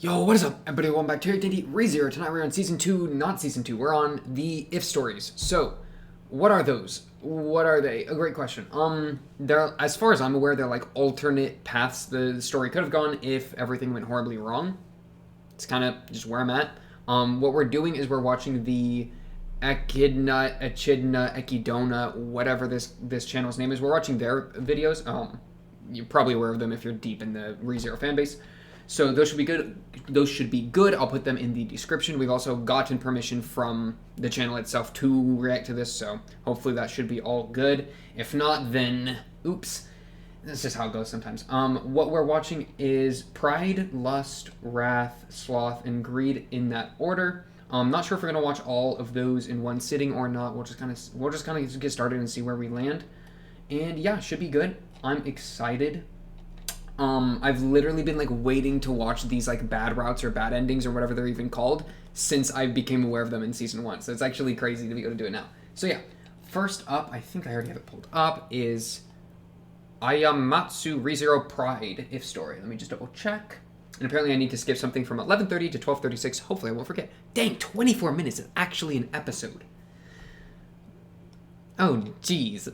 Yo, what is up, everybody? Welcome back to Dandy ReZero. Tonight we're on Season 2, not Season 2. We're on the If stories. So, what are those? What are they? A great question. They're, as far as I'm aware, they're like alternate paths the story could have gone if everything went horribly wrong. It's kind of just where I'm at. What we're doing is we're watching the Echidna, Echidona, whatever this channel's name is. We're watching their videos. You're probably aware of them if you're deep in the ReZero fan base. So those should be good. Those should be good. I'll put them in the description. We've also gotten permission from the channel itself to react to this, so hopefully that should be all good. If not, then oops. That's just how it goes sometimes. What we're watching is Pride, Lust, Wrath, Sloth, and Greed in that order. I'm not sure if we're gonna watch all of those in one sitting or not. We'll just kind of get started and see where we land. And yeah, should be good. I'm excited. I've literally been like waiting to watch these like bad routes or bad endings or whatever they're even called since I became aware of them in season 1. So it's actually crazy to be able to do it now. So yeah, first up, I think I already have it pulled up, is Ayamatsu ReZero Pride If story. Let me just double check. And apparently I need to skip something from 11:30 to 12:36. Hopefully I won't forget. Dang, 24 minutes is actually an episode. Oh, jeez.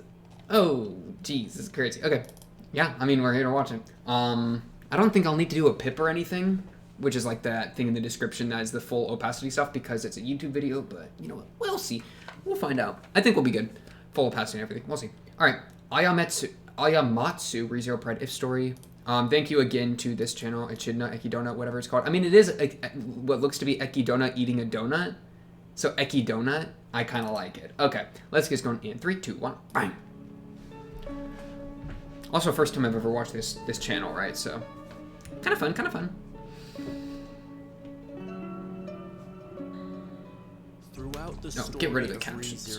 Oh, jeez, this is crazy. Okay. Yeah, I mean, we're here to watch it. I don't think I'll need to do a pip or anything, which is like that thing in the description that is the full opacity stuff because it's a YouTube video, but you know what? We'll see. We'll find out. I think we'll be good. Full opacity and everything. We'll see. All right. Ayamatsu ReZero Pride If story. Thank you again to this channel, Echidna, Echidona, whatever it's called. I mean, it is what looks to be Echidona eating a donut. So Echidona, I kind of like it. Okay, let's get going in 3, 2, 1, bang. Also, first time I've ever watched this channel, right? So, kind of fun. Throughout the No, get rid of the captions.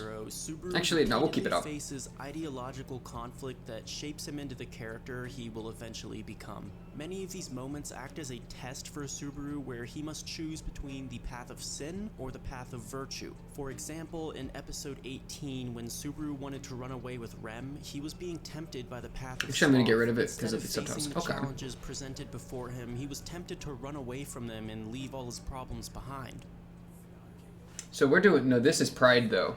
Actually, no, we'll keep it up. Faces ideological conflict that shapes him into the character he will eventually become. Many of these moments act as a test for Subaru where he must choose between the path of sin or the path of virtue. For example, in episode 18, when Subaru wanted to run away with Rem, he was being tempted by the path of Actually, I'm gonna get rid of it Instead because of the subtitles. facing the Okay. challenges presented before him, he was tempted to run away from them and leave all his problems behind. So we're doing, no, this is Pride though.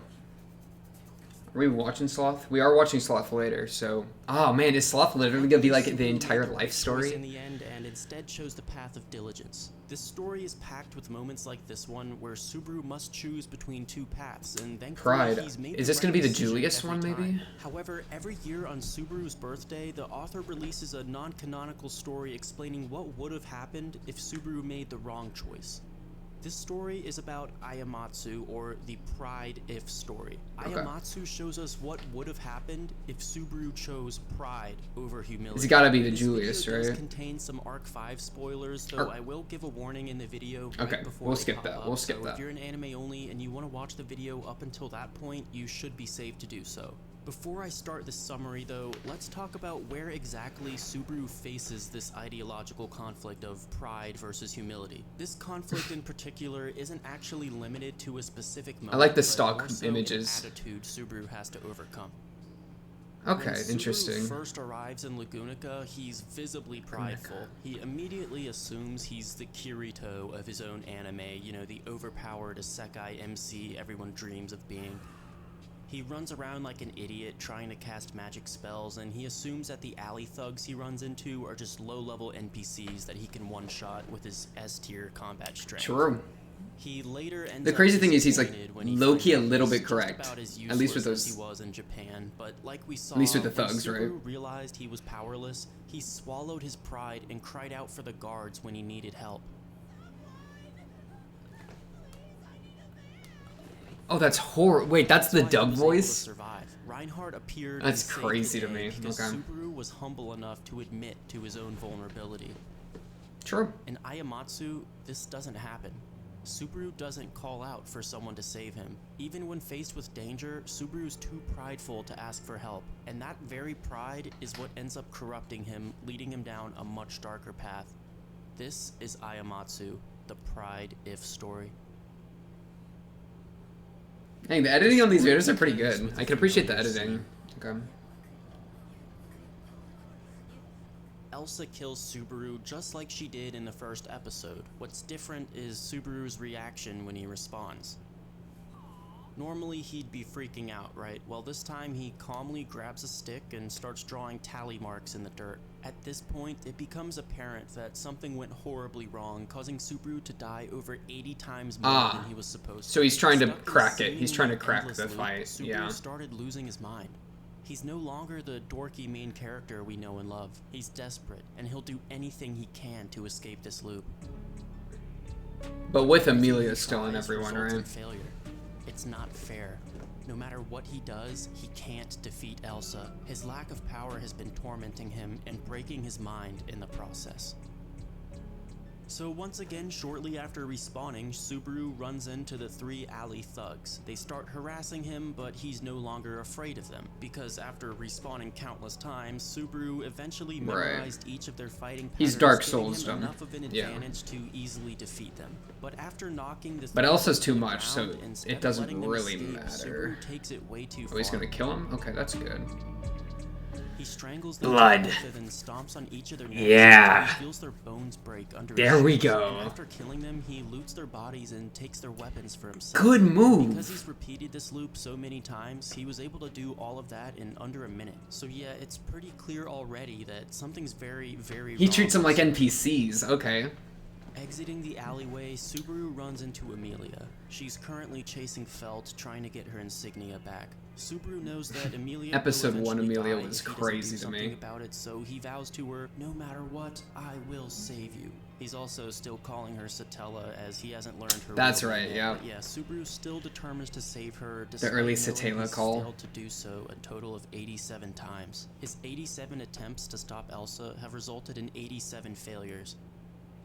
Are we watching Sloth? We are watching Sloth later, so. Oh man, is Sloth literally gonna be like the entire life story? In the end, and instead chose the path of diligence. This story is packed with moments like this one, where Subaru must choose between two paths, and thankfully Pride. he's made Is the this right gonna be the decision Julius every one, maybe? time. However, every year on Subaru's birthday, the author releases a non-canonical story explaining what would have happened if Subaru made the wrong choice. This story is about Ayamatsu, or the Pride If story. Okay. Ayamatsu shows us what would have happened if Subaru chose pride over humility. It's gotta be the This Julius, video does right? contain some Arc 5 spoilers, though I will give a warning in the video right Okay, before we'll they skip pop that. up. We'll skip So that. if you're an anime only and you want to watch the video up until that point, you should be safe to do so. Before I start this summary though, let's talk about where exactly Subaru faces this ideological conflict of pride versus humility. This conflict in particular isn't actually limited to a specific moment, I like the but stock more so images. an attitude Subaru has to overcome. Okay, When interesting. Subaru first arrives in Lagunica, he's visibly prideful. He immediately assumes he's the Kirito of his own anime, you know, the overpowered isekai MC everyone dreams of being. He runs around like an idiot trying to cast magic spells, and he assumes that the alley thugs he runs into are just low-level NPCs that he can one-shot with his S-tier combat strength. True. He later ends The crazy up thing is he's like disappointed when he low-key a finds out little he's bit just correct. about as At least with useless as those. he was in Japan, but like we saw, At least with the when thugs, right? Subaru realized he was powerless, he swallowed his pride and cried out for the guards when he needed help. Oh, that's horrible. Wait, that's the why he dub was able to voice? survive. Reinhardt appeared That's and saved crazy the to day me. because Okay. Subaru was humble enough to admit to his own vulnerability. True. In Ayamatsu, this doesn't happen. Subaru doesn't call out for someone to save him. Even when faced with danger, Subaru's too prideful to ask for help, and that very pride is what ends up corrupting him, leading him down a much darker path. This is Ayamatsu, the Pride If story. Hey, the editing on these videos are pretty good. I can appreciate the editing. Okay. Elsa kills Subaru just like she did in the first episode. What's different is Subaru's reaction when he responds. Normally he'd be freaking out, right? Well, this time he calmly grabs a stick and starts drawing tally marks in the dirt. At this point, it becomes apparent that something went horribly wrong, causing Subaru to die over 80 times more than he was supposed to. So he's trying to Stuck in crack it. seemingly He's trying to crack endless the loop, fight. Subaru Yeah. started losing his mind. He's no longer the dorky main character we know and love. He's desperate, and he'll do anything he can to escape this loop. But with Amelia still in Tries, everyone, results in right? failure. It's not fair. No matter what he does, he can't defeat Elsa. His lack of power has been tormenting him and breaking his mind in the process. So once again, shortly after respawning, Subaru runs into the 3 alley thugs. They start harassing him, but he's no longer afraid of them, because after respawning countless times, Subaru eventually memorized each of their fighting patterns, He's Dark giving Souls him them. enough of an Yeah. advantage to easily defeat them. But after knocking the But Elsa's too to the much, so ground, instead it of doesn't letting them really escape, matter. Subaru takes it way too Oh, he's far. gonna kill him? Okay, that's good. He strangles them Blood. to death and stomps on each of their necks. Yeah. Until he feels their bones break under There his we shoes. go. And after killing them, he loots their bodies and takes their weapons for himself. Good Because move. he's repeated this loop so many times, he was able to do all of that in under a minute. So yeah, it's pretty clear already that something's very, very He wrong treats them with like Subaru. NPCs. Okay. Exiting the alleyway, Subaru runs into Amelia. She's currently chasing Felt, trying to get her insignia back. Subaru knows that Amelia Episode will 1 eventually Amelia die was if he doesn't crazy do to something me. about it, so he vows to her, no matter what, I will save you. He's also still calling her Satella, as he hasn't learned her That's real right, name yeah. But yeah, Subaru still determines to save her, despite early knowing Satella he's call. failed to do so a total of 87 times. His 87 attempts to stop Elsa have resulted in 87 failures.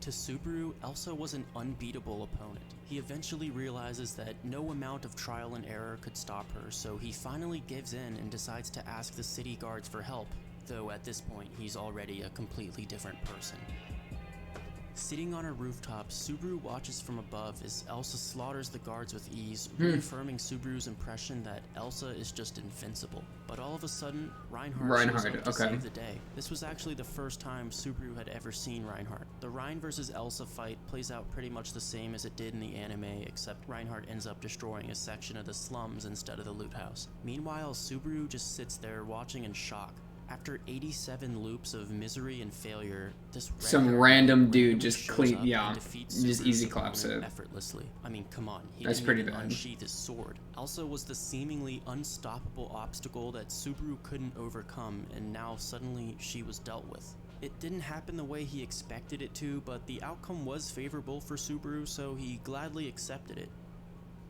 To Subaru, Elsa was an unbeatable opponent. He eventually realizes that no amount of trial and error could stop her, so he finally gives in and decides to ask the city guards for help, though at this point he's already a completely different person. Sitting on a rooftop, Subaru watches from above as Elsa slaughters the guards with ease, reaffirming Subaru's impression that Elsa is just invincible. But all of a sudden, Reinhardt shows up to okay. save the day. This was actually the first time Subaru had ever seen Reinhardt. The Rein versus Elsa fight plays out pretty much the same as it did in the anime, except Reinhardt ends up destroying a section of the slums instead of the loot house. Meanwhile, Subaru just sits there watching in shock. After 87 loops of misery and failure, this Some red-haired random man dude randomly just shows clean, up yeah, and defeats just Subaru's easy claps opponent it. effortlessly. I mean, come on, he That's didn't pretty even bad. unsheath his sword. Elsa was the seemingly unstoppable obstacle that Subaru couldn't overcome, and now suddenly she was dealt with. It didn't happen the way he expected it to, but the outcome was favorable for Subaru, so he gladly accepted it.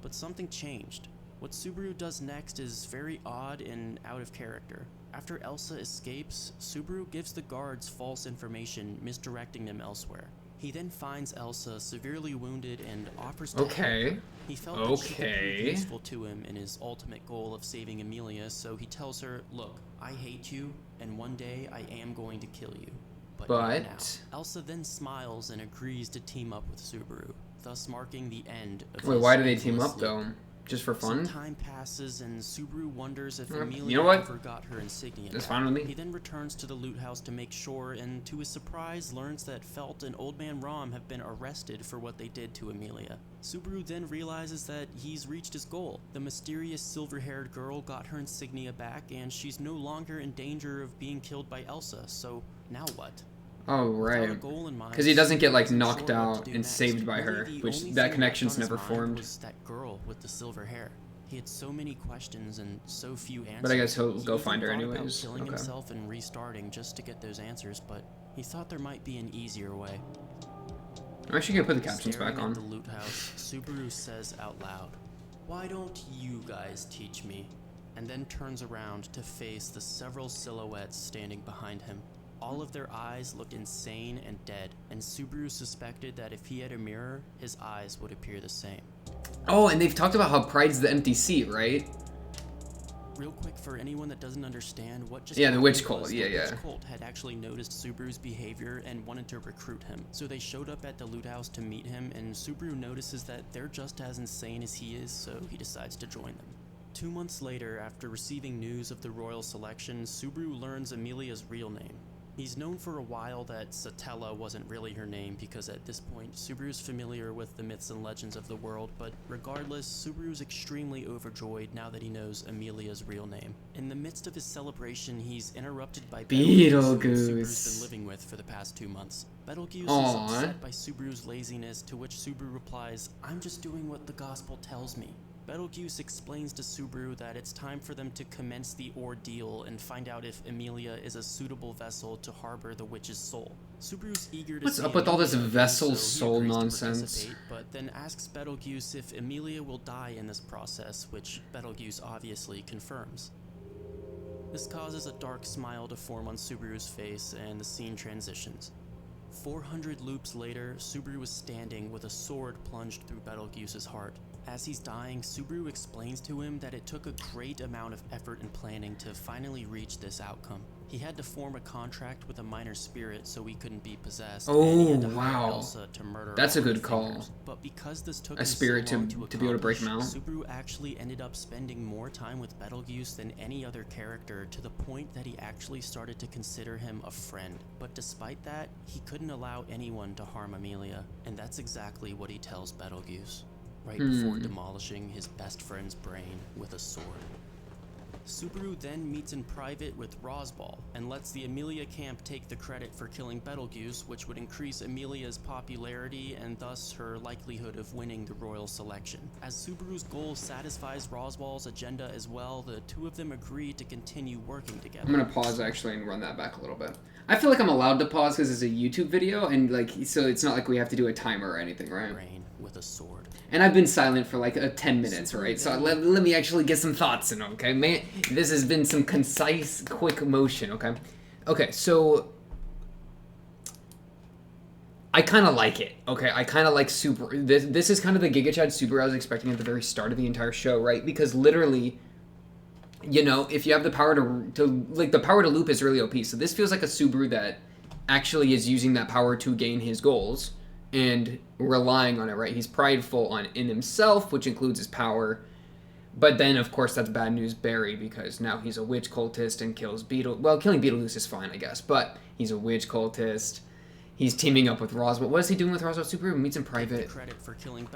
But something changed. What Subaru does next is very odd and out of character. After Elsa escapes, Subaru gives the guards false information, misdirecting them elsewhere. He then finds Elsa severely wounded and offers to help Okay. her. He felt that she could prove Okay. useful to him in his ultimate goal of saving Amelia, so he tells her, look, I hate you, and one day I am going to kill you. But not now. Elsa then smiles and agrees to team up with Subaru, thus marking the end of Wait, his why do they team endless up loop. though? Just for Some fun? time passes and Subaru wonders if You Amelia know what? ever got her insignia That's back. fine with me. He then returns to the loot house to make sure, and to his surprise learns that Felt and Old Man Rom have been arrested for what they did to Amelia. Subaru then realizes that he's reached his goal. The mysterious silver-haired girl got her insignia back, and she's no longer in danger of being killed by Elsa, so now what? Oh, Without a right. goal in mind, Because he doesn't get, like, Subaru isn't knocked sure what out to do and next. saved by Really, her, the which only that thing connection's left on never his mind formed. was that girl with the silver hair. He had so many questions and so few answers. But I guess he'll He go even find her thought about anyways. killing Okay. himself and restarting just to get those answers, but he thought there might be an easier way. I'm actually gonna put the captions Staring back at on. the loot house, Subaru says out loud, "Why don't you guys teach me?" And then turns around to face the several silhouettes standing behind him. All of their eyes looked insane and dead, and Subaru suspected that if he had a mirror, his eyes would appear the same. Oh, and they've talked about how Pride's the empty seat, right? Real quick, for anyone that doesn't understand what just Yeah, the happened witch cult, was yeah, the yeah. witch cult had actually noticed Subaru's behavior and wanted to recruit him. So they showed up at the loot house to meet him, and Subaru notices that they're just as insane as he is, so he decides to join them. 2 months later, after receiving news of the royal selection, Subaru learns Amelia's real name. He's known for a while that Satella wasn't really her name because at this point, Subaru's familiar with the myths and legends of the world, but regardless, Subaru's extremely overjoyed now that he knows Amelia's real name. In the midst of his celebration, he's interrupted by Betelgeuse, who Subaru's been living with for the past 2 months. Betelgeuse is upset by Subaru's laziness, to which Subaru replies, "I'm just doing what the gospel tells me." Betelgeuse explains to Subaru that it's time for them to commence the ordeal and find out if Amelia is a suitable vessel to harbor the witch's soul. Subaru's eager to What's see up with all this Amelia, vessel so he soul agrees to nonsense? participate, but then asks Betelgeuse if Amelia will die in this process, which Betelgeuse obviously confirms. This causes a dark smile to form on Subaru's face, and the scene transitions. 400 loops later, Subaru is standing with a sword plunged through Betelgeuse's heart. As he's dying, Subaru explains to him that it took a great amount of effort and planning to finally reach this outcome. He had to form a contract with a minor spirit so he couldn't be possessed. And he had to hire Elsa to murder That's a all her good call. fingers. But because this took A him spirit so long to be able to break him out. Subaru actually ended up spending more time with Betelgeuse than any other character, to the point that he actually started to consider him a friend. But despite that, he couldn't allow anyone to harm Amelia, and that's exactly what he tells Betelgeuse, right before demolishing his best friend's brain with a sword. Subaru then meets in private with Rosbal and lets the Amelia camp take the credit for killing Betelgeuse, which would increase Amelia's popularity and thus her likelihood of winning the royal selection. As Subaru's goal satisfies Rosbal's agenda as well, the two of them agree to continue working together. I'm gonna pause actually and run that back a little bit. I feel like I'm allowed to pause because it's a YouTube video, and like, so it's not like we have to do a timer or anything, right? Brain with a sword. And I've been silent for like 10 minutes, right? So let me actually get some thoughts in, okay? Man, this has been some concise, quick motion, okay? Okay, so I kind of like it, okay? I kind of like this is kind of the Giga Chad Subaru I was expecting at the very start of the entire show, right? Because literally, you know, if you have the power to like, the power to loop is really OP. So this feels like a Subaru that actually is using that power to gain his goals and relying on it, right? He's prideful in himself, which includes his power. But then, of course, that's bad news Barry, because now he's a witch cultist and kills Well, killing Beetlejuice is fine, I guess, but he's a witch cultist. He's teaming up with Roswell. What is he doing with Roswell? Subaru meets in private. Credit for killing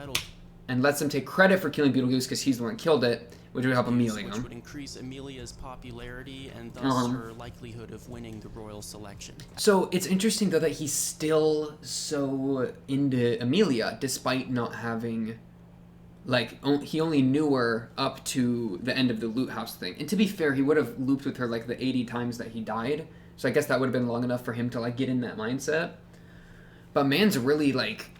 and lets him take credit for killing Beetlejuice because he's the one who killed it, which would help Amelia. Which would increase Amelia's popularity and thus her likelihood of winning the royal selection. So it's interesting, though, that he's still so into Amelia, despite not having, like, he only knew her up to the end of the loot house thing. And to be fair, he would have looped with her, like, the 80 times that he died. So I guess that would have been long enough for him to, like, get in that mindset. But man's really, like,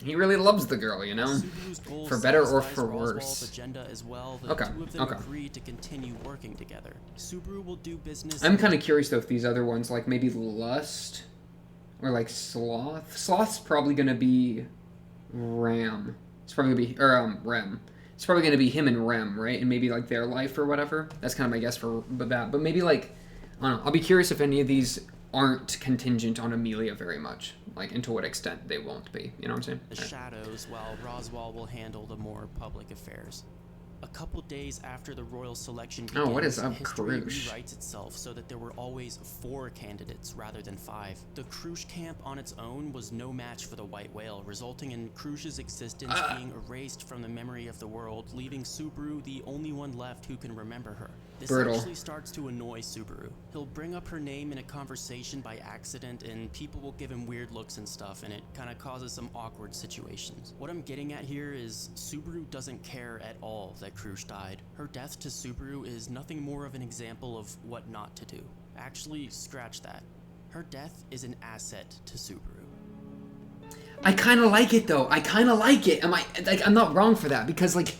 he really loves the girl, you know? For better or for worse. Agenda as well. Okay, two of them agree to continue working together. Subaru will do business. I'm kind of curious, though, if these other ones, like, maybe Lust or, like, Sloth. Sloth's probably going to be Ram. It's probably going to be, or, Rem. It's probably going to be him and Rem, right? And maybe, like, their life or whatever. That's kind of my guess for that. But maybe, like, I don't know. I'll be curious if any of these aren't contingent on Amelia very much, like, and to what extent they won't be. You know what I'm saying? The shadows, while Roswell will handle the more public affairs. A couple days after the royal selection begins, what is up, history Krush? rewrites itself so that there were always 4 candidates rather than 5. The Krush camp on its own was no match for the White Whale, resulting in Krush's existence being erased from the memory of the world, leaving Subaru the only one left who can remember her. This actually starts to annoy Subaru. He'll bring up her name in a conversation by accident, and people will give him weird looks and stuff, and it kind of causes some awkward situations. What I'm getting at here is Subaru doesn't care at all that Krush died. Her death to Subaru is nothing more of an example of what not to do. Actually, scratch that. Her death is an asset to Subaru. I kind of like it, though. I kind of like it. I'm not wrong for that, because, like,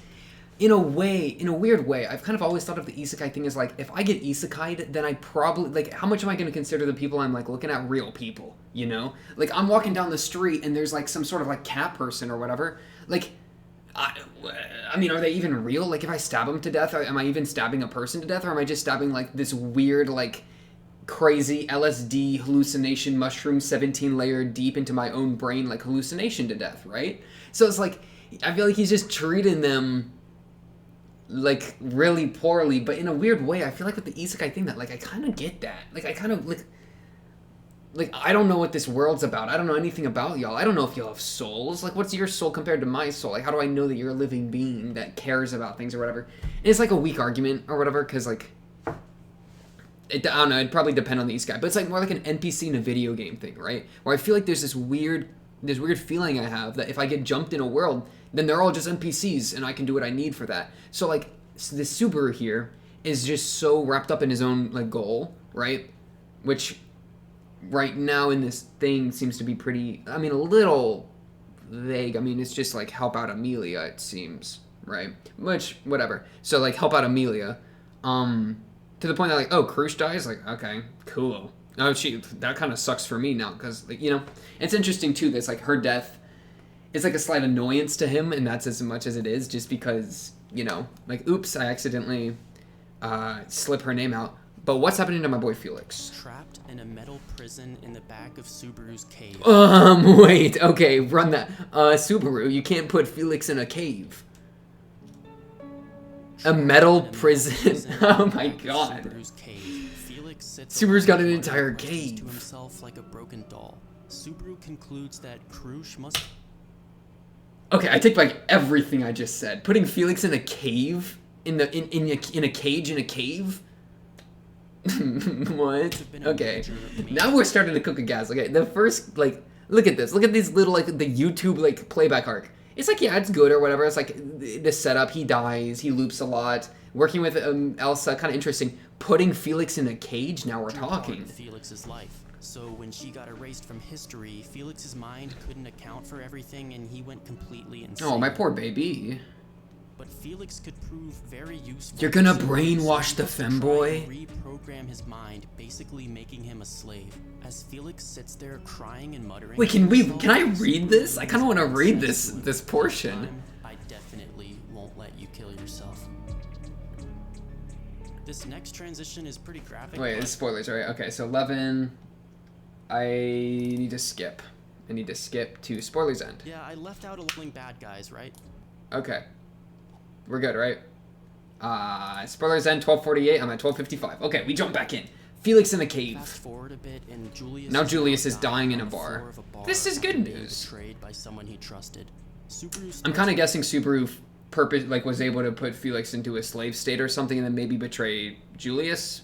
in a weird way, I've kind of always thought of the isekai thing as, like, if I get isekai'd, then I probably, like, how much am I going to consider the people I'm, like, looking at real people, you know? Like, I'm walking down the street, and there's, like, some sort of, like, cat person or whatever. Like, I mean, are they even real? Like, if I stab them to death, am I even stabbing a person to death? Or am I just stabbing, like, this weird, like, crazy LSD hallucination mushroom 17 layer deep into my own brain, like, hallucination to death, right? So it's like, I feel like he's just treating them, like, really poorly, but in a weird way, I feel like with the isekai thing that, like, I kind of get that. Like, I kind of, like, like, I don't know what this world's about. I don't know anything about y'all. I don't know if y'all have souls. Like, what's your soul compared to my soul? Like, how do I know that you're a living being that cares about things or whatever? And it's like a weak argument or whatever, because, like, I don't know, it'd probably depend on these guys. But it's like more like an NPC in a video game thing, right? Where I feel like there's this weird feeling I have that if I get jumped in a world, then they're all just NPCs and I can do what I need for that. So, like, this Subaru here is just so wrapped up in his own, like, goal, right? Which right now in this thing seems to be pretty, I mean, a little vague. I mean, it's just like help out Amelia, it seems, right? Which, whatever. So, like, help out Amelia. To the point that, like, oh, Krush dies? Like, okay, cool. Oh, that kind of sucks for me now, because, like, you know, it's interesting, too, that's, like, her death is, like, a slight annoyance to him, and that's as much as it is, just because, you know, like, oops, I accidentally slip her name out. But what's happening to my boy Felix? Trapped in a metal prison in the back of Subaru's cave. Wait, okay, run that. Subaru, you can't put Felix in a cave. A metal prison? Oh my god. Subaru's cave. Felix sits Subaru's got an alone entire and clutches cave. to himself like a broken doll. Subaru concludes that Krush must... Okay, I take back everything I just said. Putting Felix in a cave? In a cage in a cave? What? Okay. Now we're starting to cook a gas. Okay, the first, like, look at this. Look at these little, like, the YouTube, like, playback arc. It's like, yeah, it's good or whatever. It's like the setup. He dies. He loops a lot. Working with Elsa, kind of interesting. Putting Felix in a cage. Now we're talking. Felix's life. So when she got erased from history, Felix's mind couldn't account for everything, and he went completely insane. Oh, my poor baby. But Felix could prove very useful. You're gonna brainwash the femboy? Reprogram his mind, basically making him a slave. As Felix sits there crying and muttering. Wait, can I read this? I kind of want to read this portion. I definitely won't let you kill yourself. This next transition is pretty graphic. Wait, it's spoilers, right? Okay, so 11. I need to skip. I need to skip to spoilers end. Yeah, I left out a little bad guys, right? Okay. We're good, right? Spoilers end 12:48. I'm at 12:55. Okay, we jump back in. Felix in the cave. Fast forward a bit, and Julius Now Julius is dying in a bar. This is good news. Betrayed by someone he trusted. I'm kind of guessing Subaru was able to put Felix into a slave state or something, and then maybe betray Julius.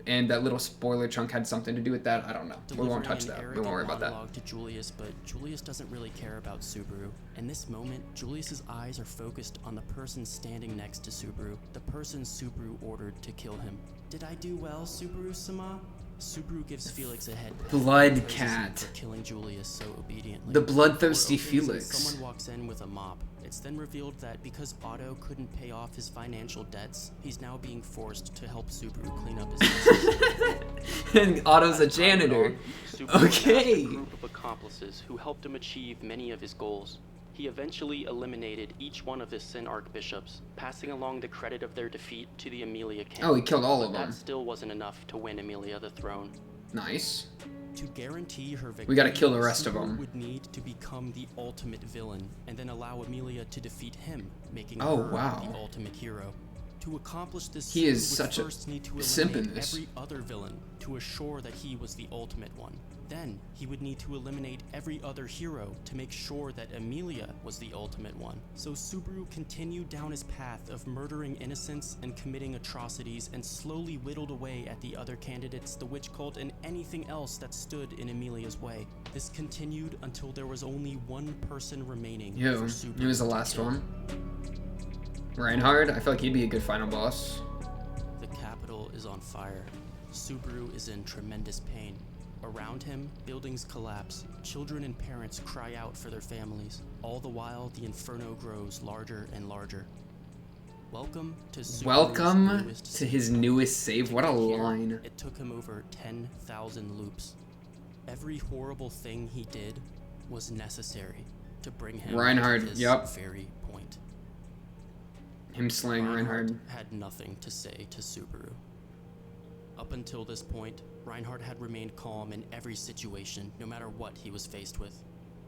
And that little spoiler chunk had something to do with that. I don't know. We won't touch that. We won't worry about that. To Julius, but Julius doesn't really care about Subaru. In this moment, Julius's eyes are focused on the person standing next to Subaru, the person Subaru ordered to kill him. Did I do well, Subaru-sama? Subaru gives Felix a head. Blood cat. For killing Julius so obediently. The bloodthirsty Felix. Someone walks in with a mop. It's then revealed that because Otto couldn't pay off his financial debts, he's now being forced to help Subaru clean up his mess. And Otto's a janitor. Okay. A group of accomplices who helped him achieve many of his goals. He eventually eliminated each one of his Sin Archbishops, passing along the credit of their defeat to the Amelia camp. Oh, he killed all of them. That still wasn't enough to win Amelia the throne. Nice. To guarantee her victory, we gotta kill the rest of them. Would need to become the ultimate villain, and then allow Amelia to defeat him, making her the ultimate hero. To accomplish this, he is such a simp in this. Every other villain to assure that he was the ultimate one. Then he would need to eliminate every other hero to make sure that Amelia was the ultimate one. So Subaru continued down his path of murdering innocents and committing atrocities, and slowly whittled away at the other candidates, the witch cult, and anything else that stood in Amelia's way. This continued until there was only one person remaining. He was the last one. Reinhard, I feel like he'd be a good final boss. The capital is on fire. Subaru is in tremendous pain. Around him, buildings collapse. Children and parents cry out for their families. All the while, the inferno grows larger and larger. Welcome to his newest save. What a line. It took him over 10,000 loops. Every horrible thing he did was necessary to bring him Reinhard, to this very point. Him slaying Reinhard had nothing to say to Subaru. Up until this point, Reinhard had remained calm in every situation, no matter what he was faced with.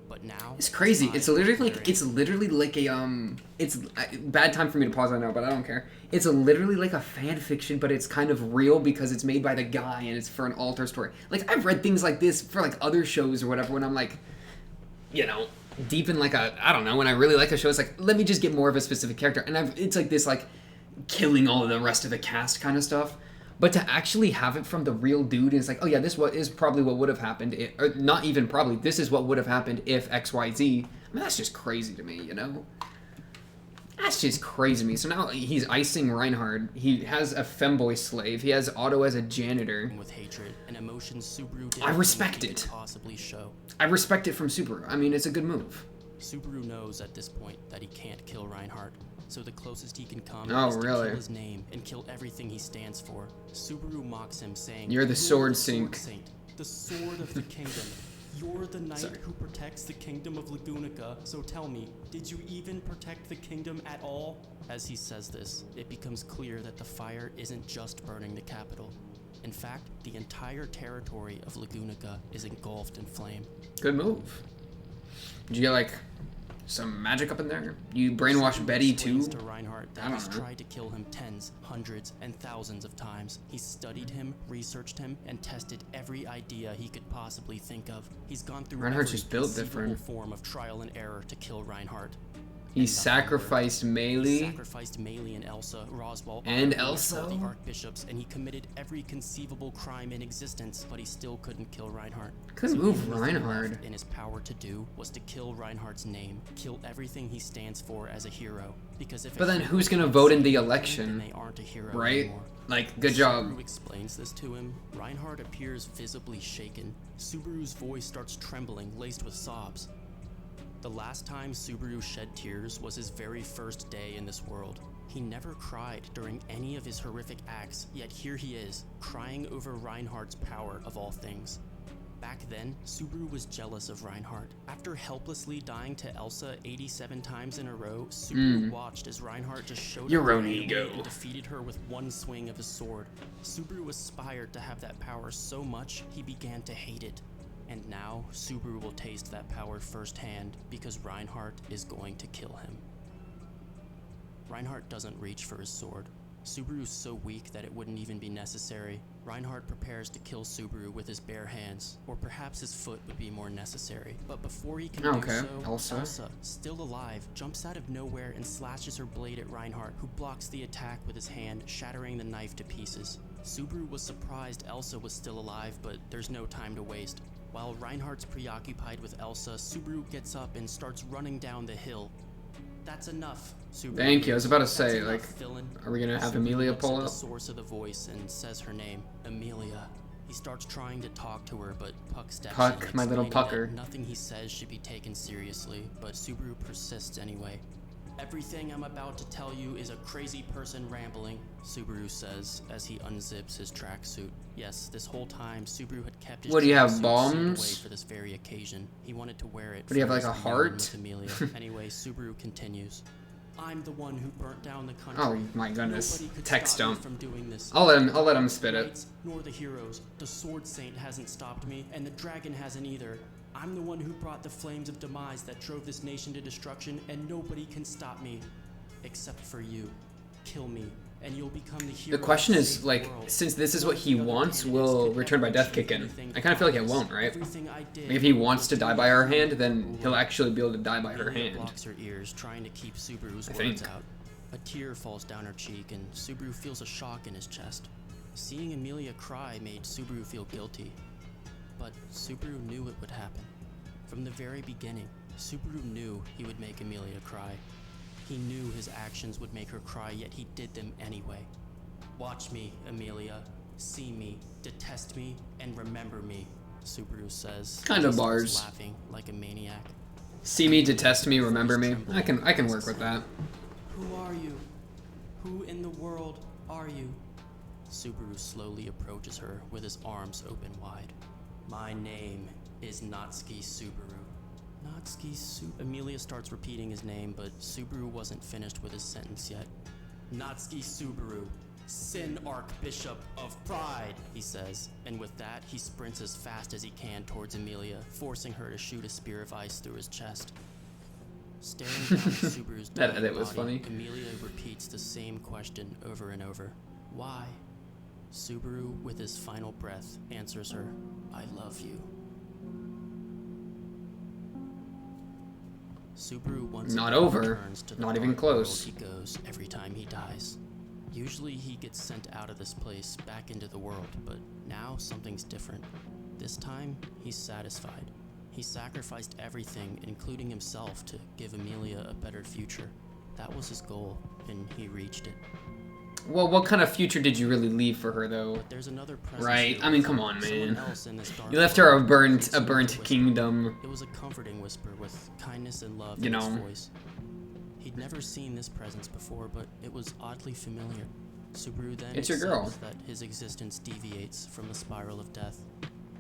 But now It's crazy. his It's eyes literally were like it's bad time for me to pause right now, but I don't care. It's literally like a fan fiction, but it's kind of real because it's made by the guy and it's for an alter story. Like I've read things like this for like other shows or whatever when I'm like, you know, deep in like I don't know, when I really like a show, it's like let me just get more of a specific character, and it's like this like killing all of the rest of the cast kind of stuff. But to actually have it from the real dude, and it's like, oh yeah, this is probably what would have happened, or not even probably, this is what would have happened if X, Y, Z. I mean, that's just crazy to me, you know? That's just crazy to me. So now he's icing Reinhardt. He has a femboy slave. He has Otto as a janitor. with hatred and emotions Subaru I didn't respect think he could it. possibly show. I respect it from Subaru. I mean, it's a good move. Subaru knows at this point that he can't kill Reinhardt, so the closest he can come Oh, is to really? kill his name and kill everything he stands for. Subaru mocks him, saying, You're the sword sink." Saint, the sword of the kingdom. You're the knight Sorry. who protects the kingdom of Lagunica, so tell me, did you even protect the kingdom at all? As he says this, it becomes clear that the fire isn't just burning the capital. In fact, the entire territory of Lagunica is engulfed in flame. Good move. Did you get like some magic up in there? You brainwash Betty Explains too? to Reinhardt I that don't he's know. tried to kill him tens, hundreds, and thousands of times. He's studied him, researched him, and tested every idea he could possibly think of. He's gone through Reinhardt's every just built conceivable different. form of trial and error to kill Reinhardt. He And nothing worked. sacrificed He Melee. sacrificed Melee and Elsa, Roswell, And Oboreru, Elsa? the archbishops, and he committed every conceivable crime in existence, but he still couldn't kill Reinhardt. Good So move, the only thing Reinhardt. left in his power to do was to kill Reinhardt's name, kill everything he stands for as a hero. Because if But a then hero who's gonna can't vote in save the them, election? then they aren't a hero Right? anymore. Like, good job. Subaru explains this to him. Reinhardt appears visibly shaken. Subaru's voice starts trembling, laced with sobs. The last time Subaru shed tears was his very first day in this world. He never cried during any of his horrific acts, yet here he is, crying over Reinhardt's power of all things. Back then, Subaru was jealous of Reinhardt. After helplessly dying to Elsa 87 times in a row, Subaru watched as Reinhardt just showed Your up own randomly ego. and defeated her with one swing of his sword. Subaru aspired to have that power so much, he began to hate it. And now, Subaru will taste that power firsthand because Reinhardt is going to kill him. Reinhardt doesn't reach for his sword. Subaru's so weak that it wouldn't even be necessary. Reinhardt prepares to kill Subaru with his bare hands, or perhaps his foot would be more necessary. But before he can Okay, do so, Elsa. still alive, jumps out of nowhere and slashes her blade at Reinhardt, who blocks the attack with his hand, shattering the knife to pieces. Subaru was surprised Elsa was still alive, but there's no time to waste. While Reinhardt's preoccupied with Elsa, Subaru gets up and starts running down the hill. That's enough, Subaru. Thank you. I was about to That's say, enough, like, villain. are we gonna have Subaru Amelia looks pull at the up? source of the voice and says her name, Amelia. He starts trying to talk to her, but Puck steps Puck, in, my little explaining that pucker. nothing he says should be taken seriously, but Subaru persists anyway. Everything I'm about to tell you is a crazy person rambling, Subaru says as he unzips his tracksuit. Yes, this whole time Subaru had kept his What do you have, tracksuit sealed bombs? away for this very occasion. He wanted to wear it. What do you have, for like his a reunion heart? with Amelia. Anyway, Subaru continues. I'm the one who burnt down the country. Oh my goodness. Nobody could Text stop me dump. from doing this. I'll let him spit it. Knights, nor the heroes. The Sword Saint hasn't stopped me, and the dragon hasn't either. I'm the one who brought the flames of demise that drove this nation to destruction, and nobody can stop me. Except for you. Kill me, and you'll become the hero. The question to is, save the like, world. since this is what he None of the other wants, candidates will could Return by ever Death achieve kick in? anything I kind of feel like it flawless. won't, right? Everything I did If he wants to die by her hand, was then he'll actually be able to die by her Amelia hand. blocks her ears, trying to keep Subaru's I words think. out. A tear falls down her cheek, and Subaru feels a shock in his chest. Seeing Amelia cry made Subaru feel guilty. But Subaru knew it would happen. From the very beginning, Subaru knew he would make Amelia cry. He knew his actions would make her cry, yet he did them anyway. Watch me, Amelia. See me, detest me, and remember me, Subaru says. Kind of He starts bars. laughing like a maniac. See me, detest me, remember me. I can work with that. Who are you? Who in the world are you? Subaru slowly approaches her with his arms open wide. My name is Natsuki Subaru. Natsuki Subaru. Amelia starts repeating his name, but Subaru wasn't finished with his sentence yet. Natsuki Subaru. Sin Archbishop of Pride, he says, and with that, he sprints as fast as he can towards Amelia, forcing her to shoot a spear of ice through his chest. Staring down at Subaru's That dying was body, funny. Amelia repeats the same question over and over. Why? Subaru, with his final breath, answers her, I love you. Subaru once Not again over. returns to the Not even dark close. world he goes every time he dies. Usually he gets sent out of this place back into the world, but now something's different. This time, he's satisfied. He sacrificed everything, including himself, to give Amelia a better future. That was his goal, and he reached it. Well, what kind of future did you really leave for her, though? But there's another presence Right? here I mean, with come him, on, someone man. else in this dark You left her a world. burnt, He whispered. kingdom. It was a comforting whisper with kindness and love You in his know. voice. He'd never seen this presence before, but it was oddly familiar. Subaru then It's your accepts girl. that his existence deviates from the spiral of death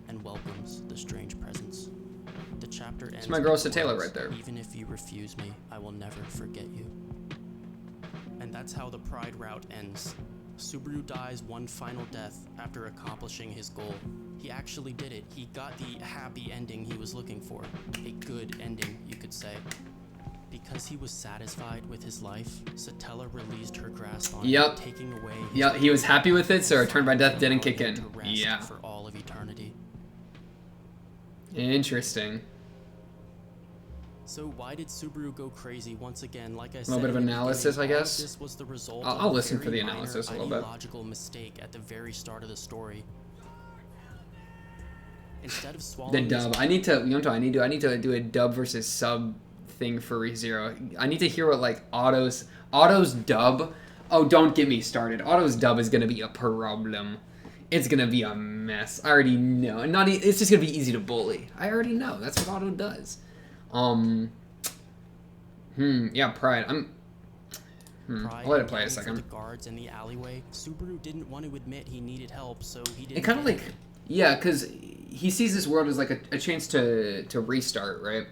and welcomes the strange presence. The chapter ends my girl with the Satela words, right there. Even if you refuse me, I will never forget you. And that's how the Pride route ends. Subaru dies one final death after accomplishing his goal. He actually did it. He got the happy ending he was looking for. A good ending, you could say. Because he was satisfied with his life, Satella released her grasp on Yep. him, taking away his Yeah, he was happy with it, so Return by Death didn't kick in. to rest Yeah. for all of eternity. Interesting. So why did Subaru go crazy once again? Like I said, little bit of in the analysis, beginning, I all of guess. This was the result I'll of a listen for very the minor analysis a little bit. ideological mistake at the very start of the story. Instead of The swallowing his dub. I need to. You know what I need to do? I need to do a dub versus sub thing for ReZero. I need to hear what like Otto's dub. Oh, don't get me started. Otto's dub is gonna be a problem. It's gonna be a mess. I already know. And not. It's just gonna be easy to bully. I already know. That's what Otto does. Yeah. Pride. Pride I'll let it play a yelling for second. the guards in the alleyway. Subaru didn't want to admit he needed help, so he didn't. It kind of get like, yeah, because he sees this world as like a chance to restart, right?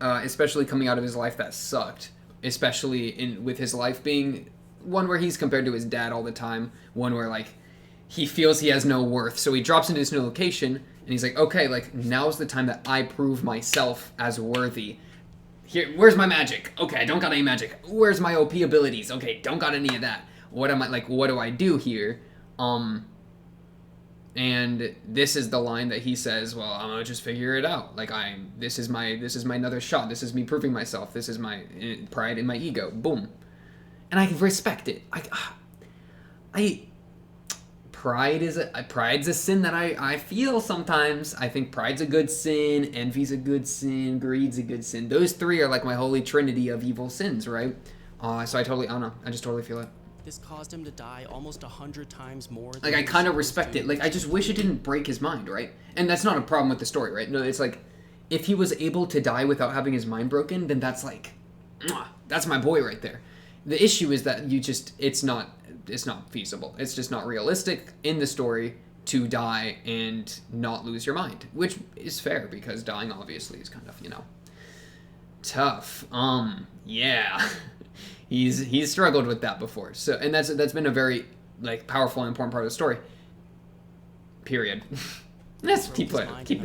Especially coming out of his life that sucked. Especially with his life being one where he's compared to his dad all the time. One where like he feels he has no worth, so he drops into this new location and he's like, okay, like now's the time that I prove myself as worthy. Here, where's my magic? Okay, I don't got any magic. Where's my OP abilities? Okay, don't got any of that. What am I like? What do I do here? And this is the line that he says, well, I'm gonna just figure it out. Like this is my another shot. This is me proving myself. This is my pride and my ego. Boom. And I respect it. Pride's a sin that I feel sometimes. I think pride's a good sin, envy's a good sin, greed's a good sin. Those three are like my holy trinity of evil sins, right? So I don't know. I just totally feel it. This caused him to die almost 100 times more. Like, I kind of respect it. Like, I just wish it didn't break his mind, right? And that's not a problem with the story, right? No, it's like, if he was able to die without having his mind broken, then that's like, mwah, that's my boy right there. The issue is that it's not feasible. It's just not realistic in the story to die and not lose your mind, which is fair because dying obviously is kind of, tough. Yeah. He's struggled with that before. So, and that's been a very like powerful and important part of the story. Period. Let's keep the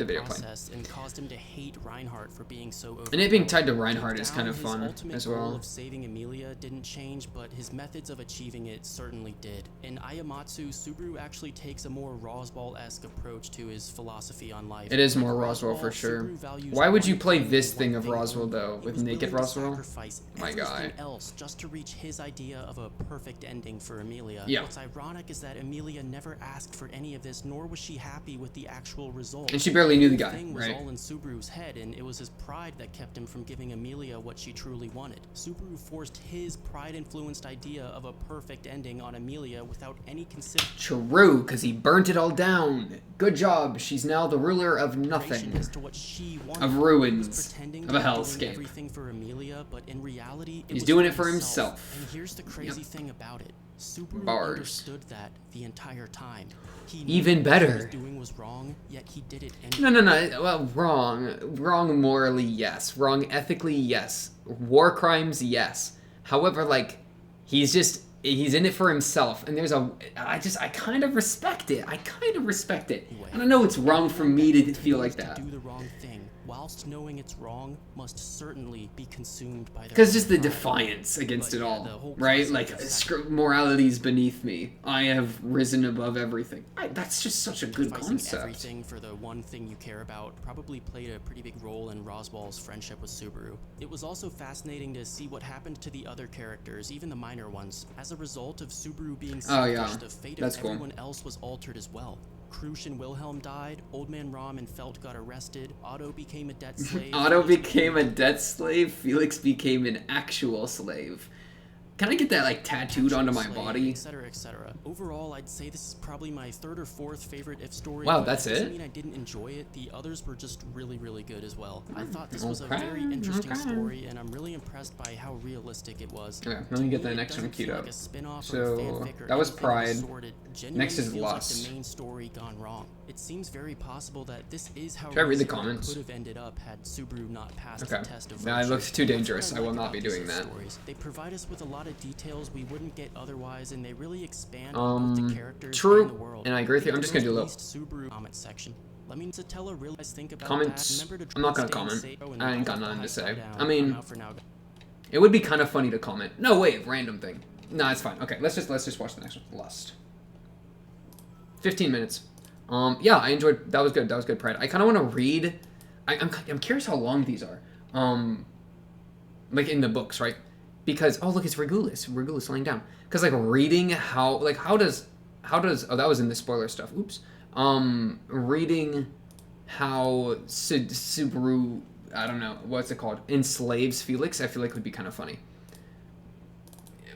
video playing. And caused him to hate Reinhardt for being so And it being tied to overpowered. Reinhardt Deep is kind down, of fun his ultimate as goal well. of saving Amelia didn't change, but his methods of achieving it certainly did. In Ayamatsu, Subaru actually takes a more Roswell-esque approach to his philosophy on life. It is Like more Roswell for Roswell, sure. Subaru values Why would you one play thing this and thing one of thing Roswell only. though He with was naked willing to Roswell? sacrifice My everything guy. else just to reach his idea of a perfect ending for Amelia. Yeah. What's ironic is that Amelia never asked for any of this, nor was she happy with the actual result. And she barely knew the The guy, thing was right? all in Subaru's head, and it was his pride that kept him from giving Amelia what she truly wanted. Subaru forced his pride-influenced idea of a perfect ending on Amelia without any consideration True, because he burnt it all down. Good job. She's now the ruler of nothing. as to what she wanted. Of He ruins. was pretending Of to a be doing hellscape. everything for Amelia, but in reality, He's was doing for it for himself. And here's the crazy thing about it. Subaru Bars. understood that the entire time. He Even knew better. what he was doing was wrong, yet he did it No. anyway. Well, wrong. Wrong morally, yes. Wrong ethically, yes. War crimes, yes. However, like, he's just he's in it for himself, and I kind of respect it. Way. And I know it's wrong for me to feel like that. To do the wrong thing, whilst knowing it's wrong, must certainly be consumed by their Because just the pride. defiance against But it yeah, all, the whole right? concept Like, of morality's beneath me. I have risen above everything. That's just such a good sacrificing concept. everything for the one thing you care about probably played a pretty big role in Roswell's friendship with Subaru. It was also fascinating to see what happened to the other characters, even the minor ones. As a result of Subaru being selfish, yeah. the fate That's of cool. everyone else was altered as well. Krusch and Wilhelm died, Old Man Rom and Felt got arrested, Otto became a debt slave. Otto became a debt slave, Felix became an actual slave. Can I get that, like, tattooed onto my body? Etc., etc. Overall, I'd say this is probably my third or fourth favorite If story. Wow, but that's that doesn't it? mean I didn't enjoy it. The others were just really, really good as well. I thought this was a Okay, very interesting okay. story, and I'm really impressed by how realistic it was. Okay, let To me get the it next one doesn't queued feel up. like a spin-off or a So, fanfic or that was anything of the Pride. sort. It genuinely Next is feels Lust. like the main story gone wrong. It seems very possible that this is how Should I read the ReZero comments? could have ended up had Subaru not passed Okay. the test of Nah, it virtue. looks too That's what dangerous. I will like not be about these doing that. stories. They provide us with a lot of details we wouldn't get otherwise, and they really expand on both the characters True, and the world. and I agree with you. I'm just gonna do a little Subaru comment section. Let me Satella realize think about comments. that. Remember to I'm not gonna stay comment. safe and I ain't don't got let the nothing to hype say. die down. I mean, I'm out for now. it would be kind of funny to comment. No, wait, random thing. Nah, it's fine. Okay, let's just watch the next one. Lust. 15 minutes. Yeah, I enjoyed. That was good. That was good. Pride. I kind of want to read. I'm curious how long these are. Like in the books, right? Because look, it's Regulus. Regulus laying down. Because like reading how does oh, that was in the spoiler stuff. Oops. Reading how Subaru, I don't know what's it called, enslaves Felix. I feel like would be kind of funny.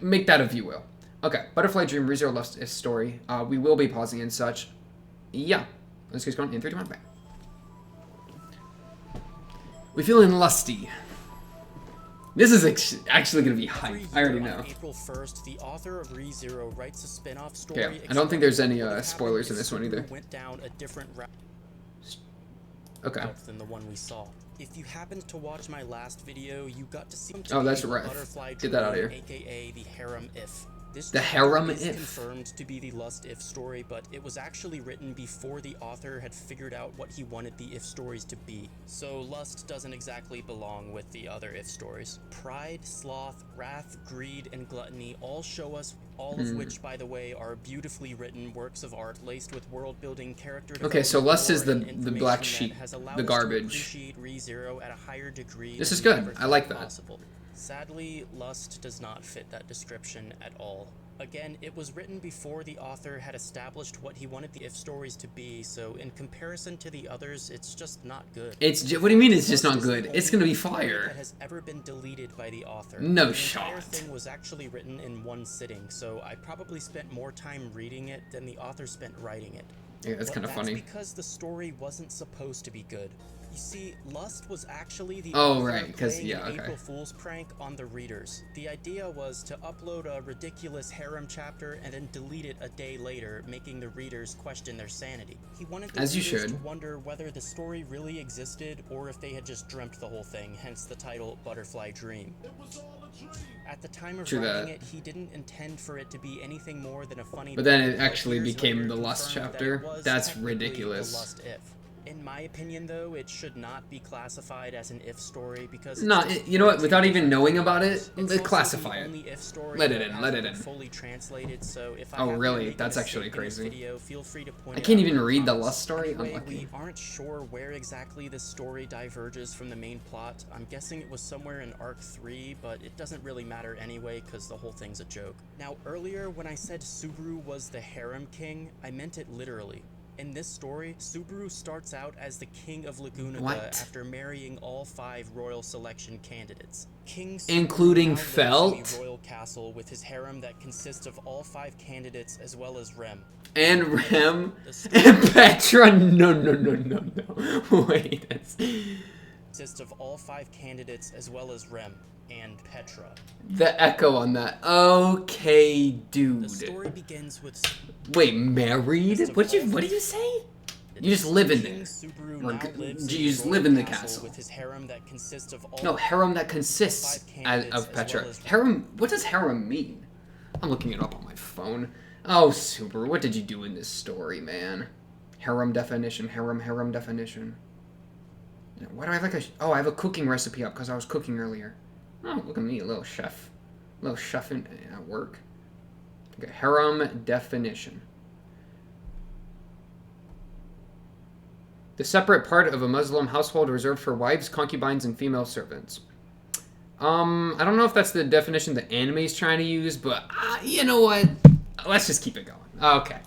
Make that if you will. Okay, Butterfly Dream, ReZero Lust story. We will be pausing and such. Yeah. Let's get going in 3, 2, 1, back. We feeling lusty. This is actually going to be hype. I already know. On April 1st, the author of ReZero writes a spin-off story. Okay, I don't think there's any explaining what spoilers in happened this one if either. Subaru went down a different route Okay. than the one we saw. If you happened to watch my last video, you got to see Oh, that's the right. Butterfly Get that out of Dream, here. aka the Harem If. This The chapter Harem is If. confirmed to be the Lust If story, but it was actually written before the author had figured out what he wanted the If stories to be. So Lust doesn't exactly belong with the other If stories. Pride, sloth, wrath, greed, and gluttony all show us, all of which, by the way, are beautifully written works of art laced with world-building character Okay, so development, Lust is lore, the and black information sheep, that has allowed the us to garbage. appreciate ReZero at a higher degree This than is we good. ever I like thought that. possible. Sadly, Lust does not fit that description at all. Again, it was written before the author had established what he wanted the If stories to be, so in comparison to the others, it's just not good. What do you mean it's just Lust not is the good? It's only gonna be story fire. that has ever been deleted by the author. No The entire shot. thing was actually written in one sitting, so I probably spent more time reading it than the author spent writing it. Yeah, that's But kind of funny. because the story wasn't supposed to be good. You see, Lust was actually the Oh, author right, 'cause- playing yeah, an okay. April Fool's prank on the readers. The idea was to upload a ridiculous harem chapter and then delete it a day later, making the readers question their sanity. He wanted the As you readers to should. wonder whether the story really existed or if they had just dreamt the whole thing, hence the title Butterfly Dream. At the time of True writing that. it, he didn't intend for it to be anything more than a funny But then bit, it actually years became later the Lust confirmed that chapter. it was That's technically ridiculous. The Lust If. In my opinion, though, it should not be classified as an If story because No, it's just you know what? way Without too even knowing about it, It's also classify the it. only If story Let it that in, let hasn't it been in. fully translated, so if I Oh, happen to really? make a That's mistake actually in this crazy. video, feel free to point I it can't out in even the read the comments. Lust story? Anyway, Unlucky. we aren't sure where exactly this story diverges from the main plot. I'm guessing it was somewhere in Arc 3, but it doesn't really matter anyway because the whole thing's a joke. Now, earlier when I said Subaru was the Harem King, I meant it literally. In this story, Subaru starts out as the king of Lagunica What? after marrying all 5 royal selection candidates. King Subaru Including now lives in Felt? the royal castle with his harem that consists of all 5 candidates as well as Rem. And Rem and Petra. No. Wait. Consists of all 5 candidates as well as Rem and Petra. The echo on that. Okay, The dude. story begins with Wait, married? What did you say? You just live in King there. Subaru Or now lives you in just the live royal in the castle. with his harem that consists of all No, harem that consists 5 candidates of as Petra. well as- Harem. What does harem mean? I'm looking it up on my phone. Oh, Subaru, what did you do in this story, man? Harem definition, harem definition. Why do I have like a... Oh, I have a cooking recipe up because I was cooking earlier. Oh, look at me, a little chef. A little chef at work. Okay, harem definition. The separate part of a Muslim household reserved for wives, concubines, and female servants. I don't know if that's the definition the anime's trying to use, but you know what? Let's just keep it going. Okay.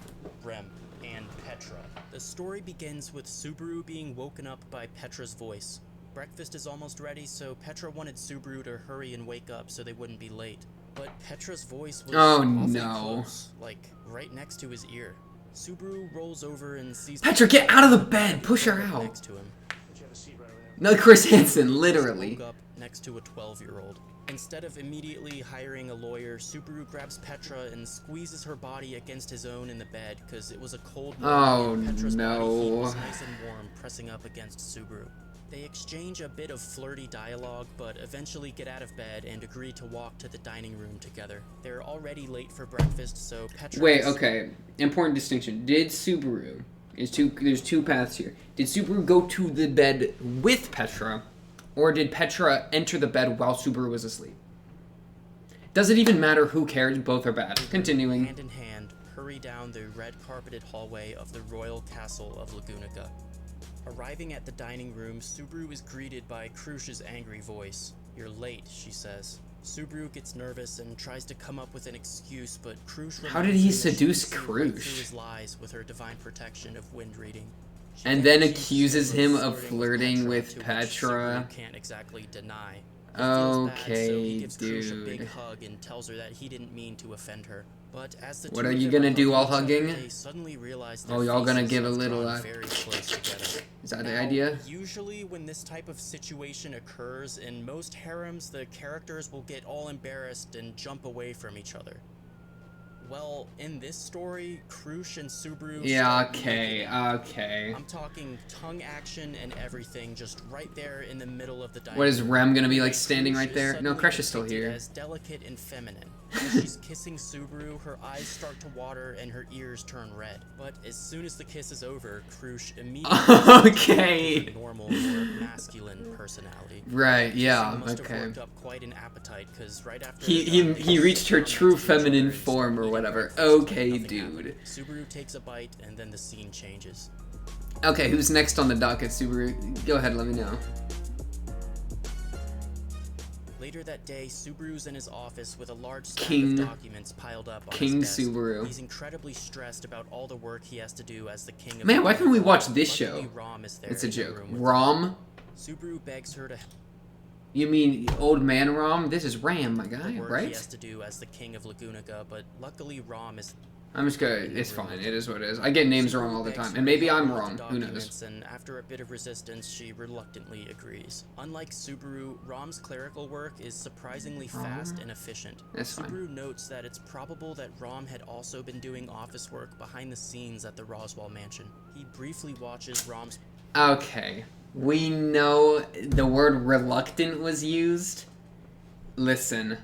Rem and Petra. The story begins with Subaru being woken up by Petra's voice. Breakfast is almost ready, so Petra wanted Subaru to hurry and wake up so they wouldn't be late. But Petra's voice was awfully close, like right next to his ear. Subaru rolls over and sees Petra, get out of the bed! Push her out! Next to him. No, Chris Hansen, literally. Woke up next to a 12-year-old. Instead of immediately hiring a lawyer, Subaru grabs Petra and squeezes her body against his own in the bed because it was a cold morning and Petra's body heat was nice and warm, pressing up against Subaru. They exchange a bit of flirty dialogue, but eventually get out of bed and agree to walk to the dining room together. They're already late for breakfast, so Petra... Wait, okay. Important distinction. Did Subaru... There's two paths here. Did Subaru go to the bed with Petra, or did Petra enter the bed while Subaru was asleep? Does it even matter? Who cares? Both are bad. Continuing. Hand in hand, hurry down the red-carpeted hallway of the royal castle of Lagunica. Arriving at the dining room, Subaru is greeted by Krush's angry voice. "You're late," she says. Subaru gets nervous and tries to come up with an excuse, but Krush... How did he seduce Krush? Krush? Through his lies with her divine protection of wind reading. And then accuses him of flirting with Petra. Can't exactly deny. Okay, so he gives Krush a big dude. hug and tells her that he didn't mean to offend her. But as the What two are of you them gonna do while each other, hugging? they suddenly realize their Oh, y'all gonna faces give a have little, drawn very close together. Is that the Now, idea? Usually when this type of situation occurs, in most harems, the characters will get all embarrassed and jump away from each other. Well, in this story, Krush and Subaru... Yeah, start okay, making okay. I'm talking tongue action and everything, just right there in the middle of the dining What is room. Rem gonna be like standing Krush right is there? No, suddenly Crush is still depicted here. As delicate and feminine. As she's kissing Subaru, her eyes start to water and her ears turn red. But as soon as the kiss is over, Krush immediately Okay. a normal or masculine personality. Right, yeah, She must have okay. worked up quite an appetite, 'cause right after He reached her true feminine form or whatever. Okay, dude. Subaru takes a bite and then the scene changes. Okay, who's next on the docket, Subaru? Go ahead, let me know. Later that day, Subaru's in his office with a large stack King- of documents piled up on King his desk. Subaru. He's incredibly stressed about all the work he has to do as the king of Man, why can't we watch this Luckily, show? Rom is there It's a in the joke. room with Rom? him. Subaru begs her to help You mean old man Rom? This is Ram, my the guy, work he right? has to do as the king of Lagunica, but luckily Rom is I'm just gonna... It's fine, it is what it is. I get names wrong all the time, and maybe I'm wrong. Who knows? And after a bit of resistance, she reluctantly agrees. Unlike Subaru, Rom's clerical work is surprisingly fast and efficient. That's fine. Subaru notes that it's probable that Rom had also been doing office work behind the scenes at the Roswell mansion. He briefly watches Rom's... Okay. We know the word reluctant was used. Listen.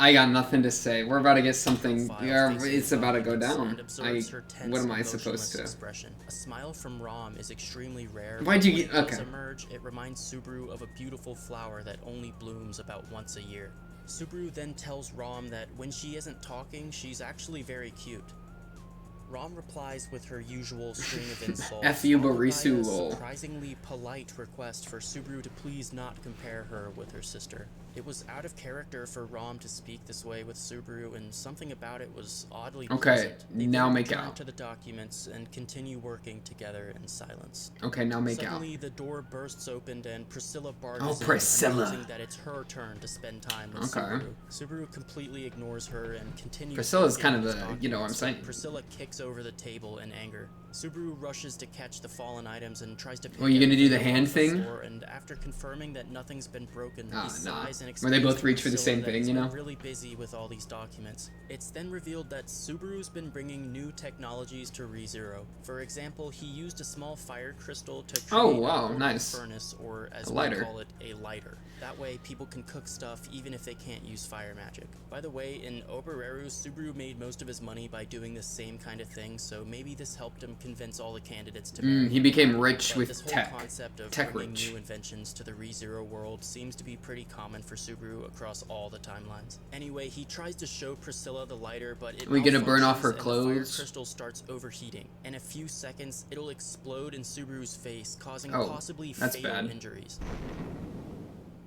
I got nothing to say. We're about to get something. It's about to go down. What am I supposed to? Expression. A smile from Rom is extremely rare. Why'd you When get? it does Okay. emerge, it reminds Subaru of a beautiful flower that only blooms about once a year. Subaru then tells Rom that when she isn't talking, she's actually very cute. Rom replies with her usual string of insults. F you, followed by Barisu, a lol. surprisingly polite request for Subaru to please not compare her with her sister. It was out of character for Rom to speak this way with Subaru, and something about it was oddly Okay, pleasant. They now then make return out. to the documents and continue working together in silence. Okay, now make out. Suddenly, the door bursts open and Priscilla barges Oh, in, Priscilla. announcing that it's her turn to spend time with Okay. Subaru. Subaru completely ignores her and continues. Priscilla's working kind on of his the- documents, you know what I'm but saying. Priscilla kicks over the table in anger. Subaru rushes to catch the fallen items and tries to pick Well, you gonna do the everything up hand off thing? floor, and after confirming that nothing's been broken, Ah, he nah. sighs and Where they explains both to reach for the Priscilla same that thing, he's you know? been really busy with all these documents. It's then revealed that Subaru's been bringing new technologies to ReZero. For example, he used a small fire crystal to create Oh, a wow, portable nice. furnace, or as A we lighter. call it, a lighter. That way, people can cook stuff even if they can't use fire magic. By the way, in Oboreru, Subaru made most of his money by doing the same kind of thing, so maybe this helped him convince all the candidates to marry. He became rich But with this whole tech. concept of Tech bringing rich. new inventions to the ReZero world seems to be pretty common for Subaru across all the timelines. Anyway, he tries to show Priscilla the lighter, but it We gonna burn off her malfunctions and the fire clothes? crystal starts overheating. In a few seconds, it'll explode in Subaru's face, causing Oh, possibly that's fatal bad. injuries.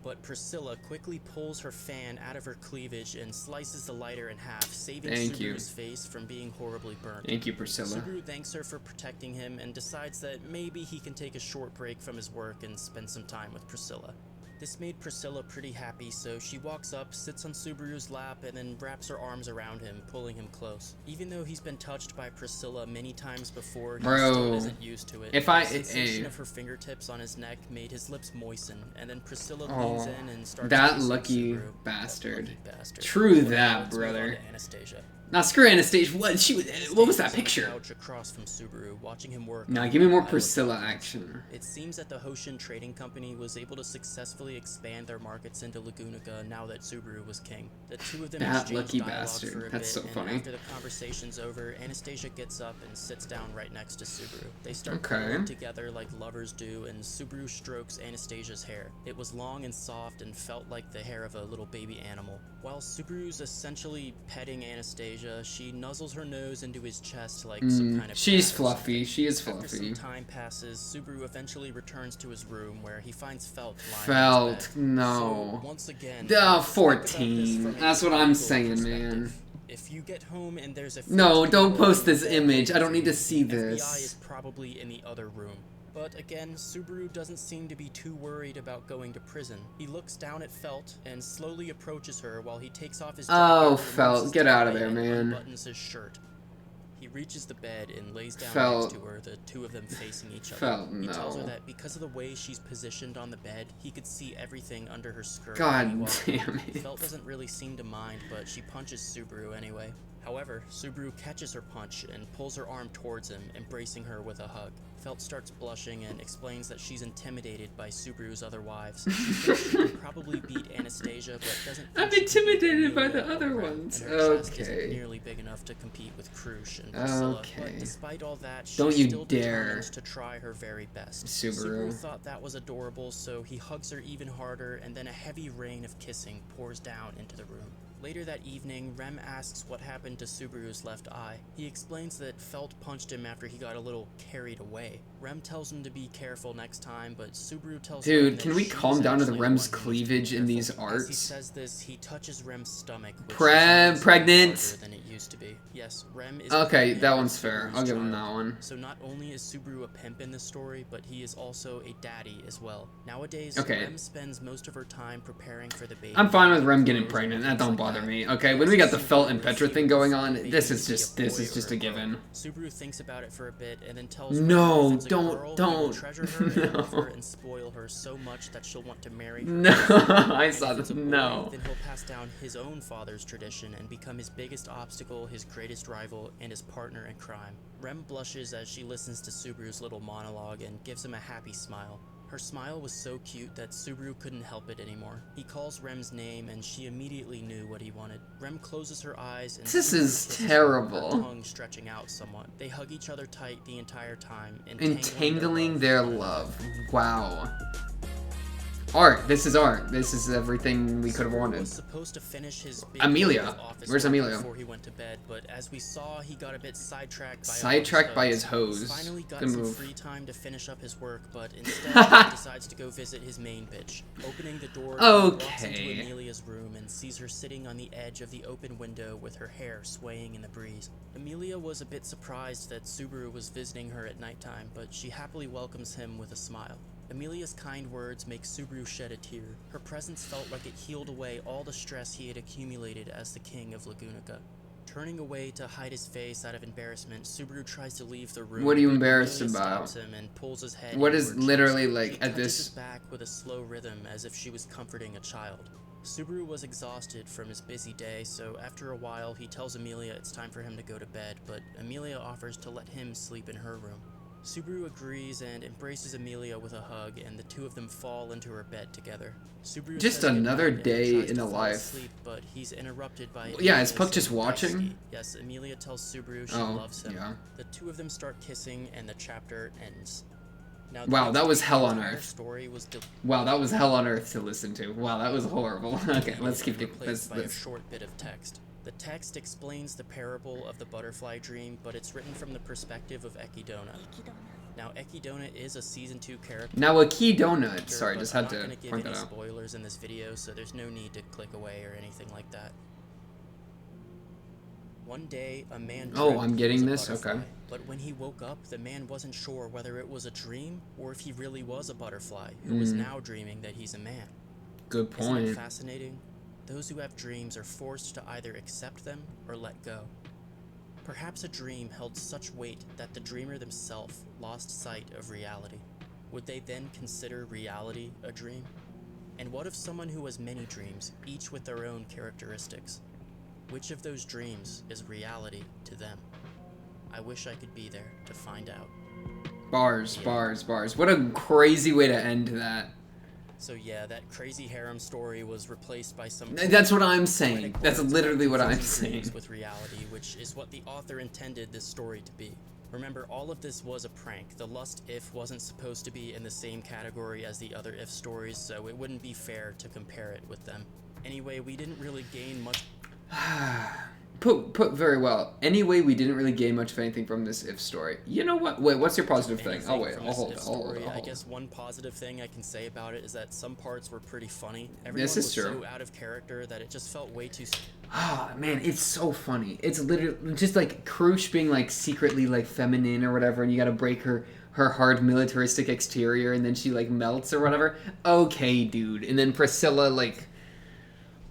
But Priscilla quickly pulls her fan out of her cleavage and slices the lighter in half, saving Thank you. Subaru's face from being horribly burnt. Thank you, Priscilla. Subaru thanks her for protecting him and decides that maybe he can take a short break from his work and spend some time with Priscilla. This made Priscilla pretty happy, so she walks up, sits on Subaru's lap, and then wraps her arms around him, pulling him close. Even though he's been touched by Priscilla many times before, he still isn't used to it. The sensation of her fingertips on his neck made his lips moisten, and then Priscilla leans in and starts that kissing lucky Subaru. bastard. Lucky bastard. True Whatever, that, let's move on brother. to Anastasia. Now screw Anastasia. What was that Anastasia's on the picture? couch across from Subaru, watching him work Now on give me more pile of Priscilla documents. action. It seems that the Hoshin Trading Company was able to successfully expand their markets into Lagunica now that Subaru was king. The two of them That exchanged lucky dialogue bastard. for a That's bit, so and funny. after the conversation's over, Anastasia gets up and sits down right next to Subaru. They start Okay. cuddling together like lovers do, and Subaru strokes Anastasia's hair. It was long and soft and felt like the hair of a little baby animal. While Subaru's essentially petting Anastasia, she nuzzles her nose into his chest like some kind of She's cat or fluffy. something. She is After fluffy. some time passes, Subaru eventually returns to his room where he finds Felt lying Felt, on his bed. no. So, once again, Duh, let's think about this 14. from a That's what I'm legal saying, perspective. man. If you get home and there's a No, 14-year-old don't post in this bed image. I don't waiting need to for see you, FBI this. is probably in the other room. But again, Subaru doesn't seem to be too worried about going to prison. He looks down at Felt and slowly approaches her while he takes off his jacket, Oh, removes Felt, his get out of tie, there, and man. unbuttons his shirt. He reaches the bed and lays down Felt. next to her, the two of them facing each other. Felt, He tells her no. that because of the way she's positioned on the bed, he could see everything under her skirt. God when he walked. damn it. Felt doesn't really seem to mind, but she punches Subaru anyway. However, Subaru catches her punch and pulls her arm towards him, embracing her with a hug. Felt starts blushing and explains that she's intimidated by Subaru's other wives. She thinks she can probably beat Anastasia, but doesn't think I'm she can beat intimidated by Amelia the other or Rem, ones. and her chest isn't Okay. nearly big enough to compete with Krush and Priscilla. Okay. But despite all that, she's Don't you still dare. determined to try her very best. Subaru. thought that was adorable, so he hugs her even harder, and then a heavy rain of kissing pours down into the room. Later that evening, Rem asks what happened to Subaru's left eye. He explains that Felt punched him after he got a little carried away. Rem tells him to be careful next time, but Subaru tells Rem Dude, that can we she's calm down to the actually Rem's one who needs to be cleavage in these careful. As he arts? says this, he touches Rem's stomach, which Pregnant. is larger than it used to be. Yes, Rem is Okay, pregnant that with one's fair. Subaru's I'll give him child. that one. So not only is Subaru a pimp in this story, but he is also a daddy as well. Nowadays, Okay. Rem spends most of her time preparing for the baby. I'm fine with Rem getting Clothes pregnant. and That don't things like bother that. me. Okay, He when we got the asks Felt Subaru and if Petra he thing would going prefer on, the baby this to is be just boy this is or just a girl. given. Subaru thinks about it for a bit and then tells Rem No, if it's a don't- girl, he will don't. treasure her and love her No. and spoil her so much that she'll want to marry her. No, I And saw if it's this. a boy, No. then he'll pass down his own father's tradition and become his biggest obstacle, his greatest rival, and his partner in crime. Rem blushes as she listens to Subaru's little monologue and gives him a happy smile. Her smile was so cute that Subaru couldn't help it anymore. He calls Rem's name and she immediately knew what he wanted. Rem closes her eyes and This Subaru is kisses her, terrible. her tongue stretching out somewhat. They hug each other tight the entire time, Entangling their love. Wow. Art. This is art. This is everything we could have Subaru wanted. was supposed to finish his big Amelia. office Where's work Amelia? before he went to bed, but as we saw, he got a bit sidetracked by Sidetracked by his He's hose. finally got Good some move. free time to finish up his work, but instead he decides to go visit his main bitch. Opening the door, he walks into Okay. Amelia's room and sees her sitting on the edge of the open window with her hair swaying in the breeze. Amelia was a bit surprised that Subaru was visiting her at nighttime, but she happily welcomes him with a smile. Amelia's kind words make Subaru shed a tear. Her presence felt like it healed away all the stress he had accumulated as the king of Lagunica. Turning away to hide his face out of embarrassment, Subaru tries to leave the room. What are you but embarrassed Amelia about? stops him and pulls his head What into is her chest. literally She like at touches this? his back with a slow rhythm as if she was comforting a child. Subaru was exhausted from his busy day, so after a while he tells Emilia it's time for him to go to bed, but Emilia offers to let him sleep in her room. Subaru agrees and embraces Emilia with a hug, and the two of them fall into her bed together. Subaru Just says another goodnight and day tries in to a fall life. asleep, but he's interrupted by Yeah, is Emilia's Puck just saying watching? "Daisuke." Yes, Emilia tells Subaru she Oh, loves him. yeah. The two of them start kissing, and the chapter ends. Now, Wow, that was hell on entire earth. story was Wow, that was hell on earth to listen to. Wow, that was horrible. Okay, let's keep it. replaced by a short bit of text. The text explains the parable of the butterfly dream, but it's written from the perspective of Ekidona. Now, Ekidona is a Season 2 character. Now a key donut. Sorry, but just I'm had not to gonna give point any that out. spoilers in this video, so there's no need to click away or anything like that. One day, a man Oh, dreamt I'm he getting was a this? butterfly, Okay. But when he woke up, the man wasn't sure whether it was a dream or if he really was a butterfly who was now dreaming that he's a man. Good Isn't it point. fascinating? Those who have dreams are forced to either accept them or let go. Perhaps a dream held such weight that the dreamer themselves lost sight of reality. Would they then consider reality a dream? And what if someone who has many dreams, each with their own characteristics? Which of those dreams is reality to them? I wish I could be there to find out. Bars, bars, bars. What a crazy way to end that. So yeah, that crazy harem story was replaced by some... That's what I'm saying. poetic That's words literally about what I'm confusing saying. dreams with reality, which is what the author intended this story to be. Remember, all of this was a prank. The Lust If wasn't supposed to be in the same category as the other If stories, so it wouldn't be fair to compare it with them. Anyway, we didn't really gain much... Put very well. Anyway, we didn't really gain much of anything from this If story. You know what? Wait, what's your positive thing? Oh wait, from I'll this hold If it. I'll hold story. it. I'll I hold it. guess one positive thing I can say about it is that some parts were pretty funny. Everyone This is was true. so out of character that it just felt way too... Ah, man, it's so funny. It's literally just like Krush being like secretly like feminine or whatever, and you gotta break her hard militaristic exterior, and then she like melts or whatever. Okay, dude. And then Priscilla like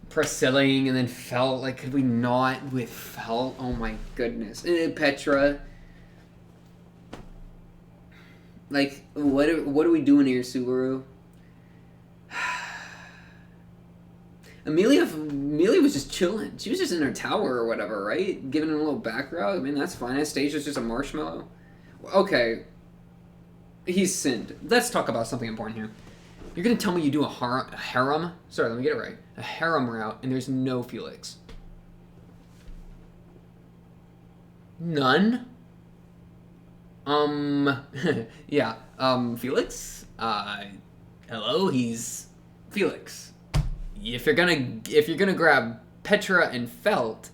Priscillaing, and then Felt. Like, could we not with Felt? Oh my goodness. And then Petra. Like, what are we doing here, Subaru? Amelia was just chilling. She was just in her tower or whatever, right? Giving it a little background. I mean, that's fine. Anastasia's just a marshmallow. Okay. He's sinned. Let's talk about something important here. You're gonna tell me you do a harem? Sorry, let me get it right. A harem route, and there's no Felix. None? Yeah. Felix? Hello, he's Felix. If you're gonna grab Petra and Felt,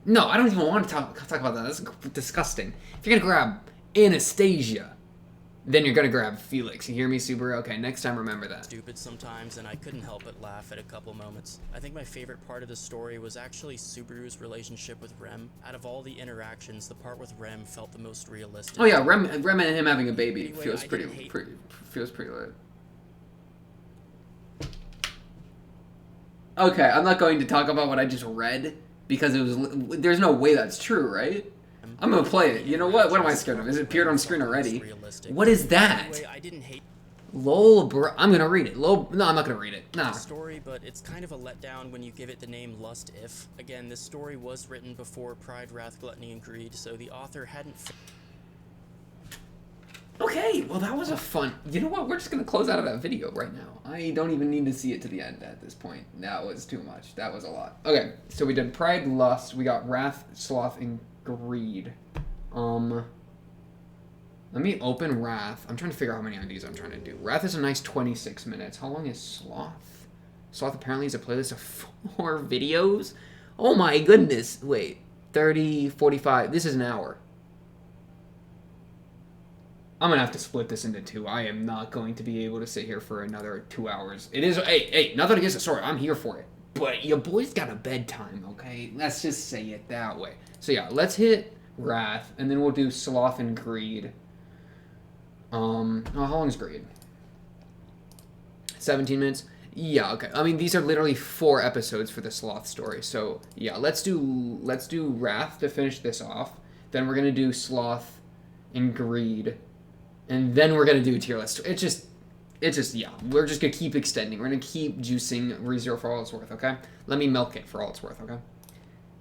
no, I don't even want to talk about that. That's disgusting. If you're gonna grab Anastasia, then you're gonna grab Felix. You hear me, Subaru? Okay, next time remember that. Stupid sometimes, and I couldn't help but laugh at a couple moments. I think my favorite part of the story was actually Subaru's relationship with Rem. Out of all the interactions, the part with Rem felt the most realistic. Oh yeah, Rem and him having a baby Anyway, feels I pretty didn't hate- lit. Okay, I'm not going to talk about what I just read because there's no way that's true, right? I'm gonna play it. You know what? What am I scared of? Is it appeared on screen already? What is that? Anyway, I didn't hate Lol, bro. I'm gonna read it. No, I'm not gonna read it. Nah. the story, but it's kind of a letdown when you give it the name Lust If. Again, this story was written before Pride, Wrath, Gluttony, and Greed, so the author hadn't... Okay, well that was a fun... You know what? We're just gonna close out of that video right now. I don't even need to see it to the end at this point. That was too much. That was a lot. Okay, so we did Pride, Lust. We got Wrath, Sloth, and Greed. Let me open Wrath. I'm trying to figure out how many of these I'm trying to do. Wrath is a nice 26 minutes. How long is Sloth? Sloth apparently is a playlist of 4 videos. Oh my goodness. Wait. 30, 45. This is an hour. I'm going to have to split this into 2. I am not going to be able to sit here for another 2 hours. It is... Hey, nothing against the story. I'm here for it. But your boy's got a bedtime, okay? Let's just say it that way. So yeah, let's hit Wrath, and then we'll do Sloth and Greed. Oh, how long is Greed? 17 minutes? Yeah, okay. I mean, these are literally 4 episodes for the Sloth story. So, yeah, let's do Wrath to finish this off. Then we're going to do Sloth and Greed. And then we're going to do Tier List. It's just, yeah, we're just gonna keep extending. We're gonna keep juicing ReZero for all it's worth, okay? Let me milk it for all it's worth, okay?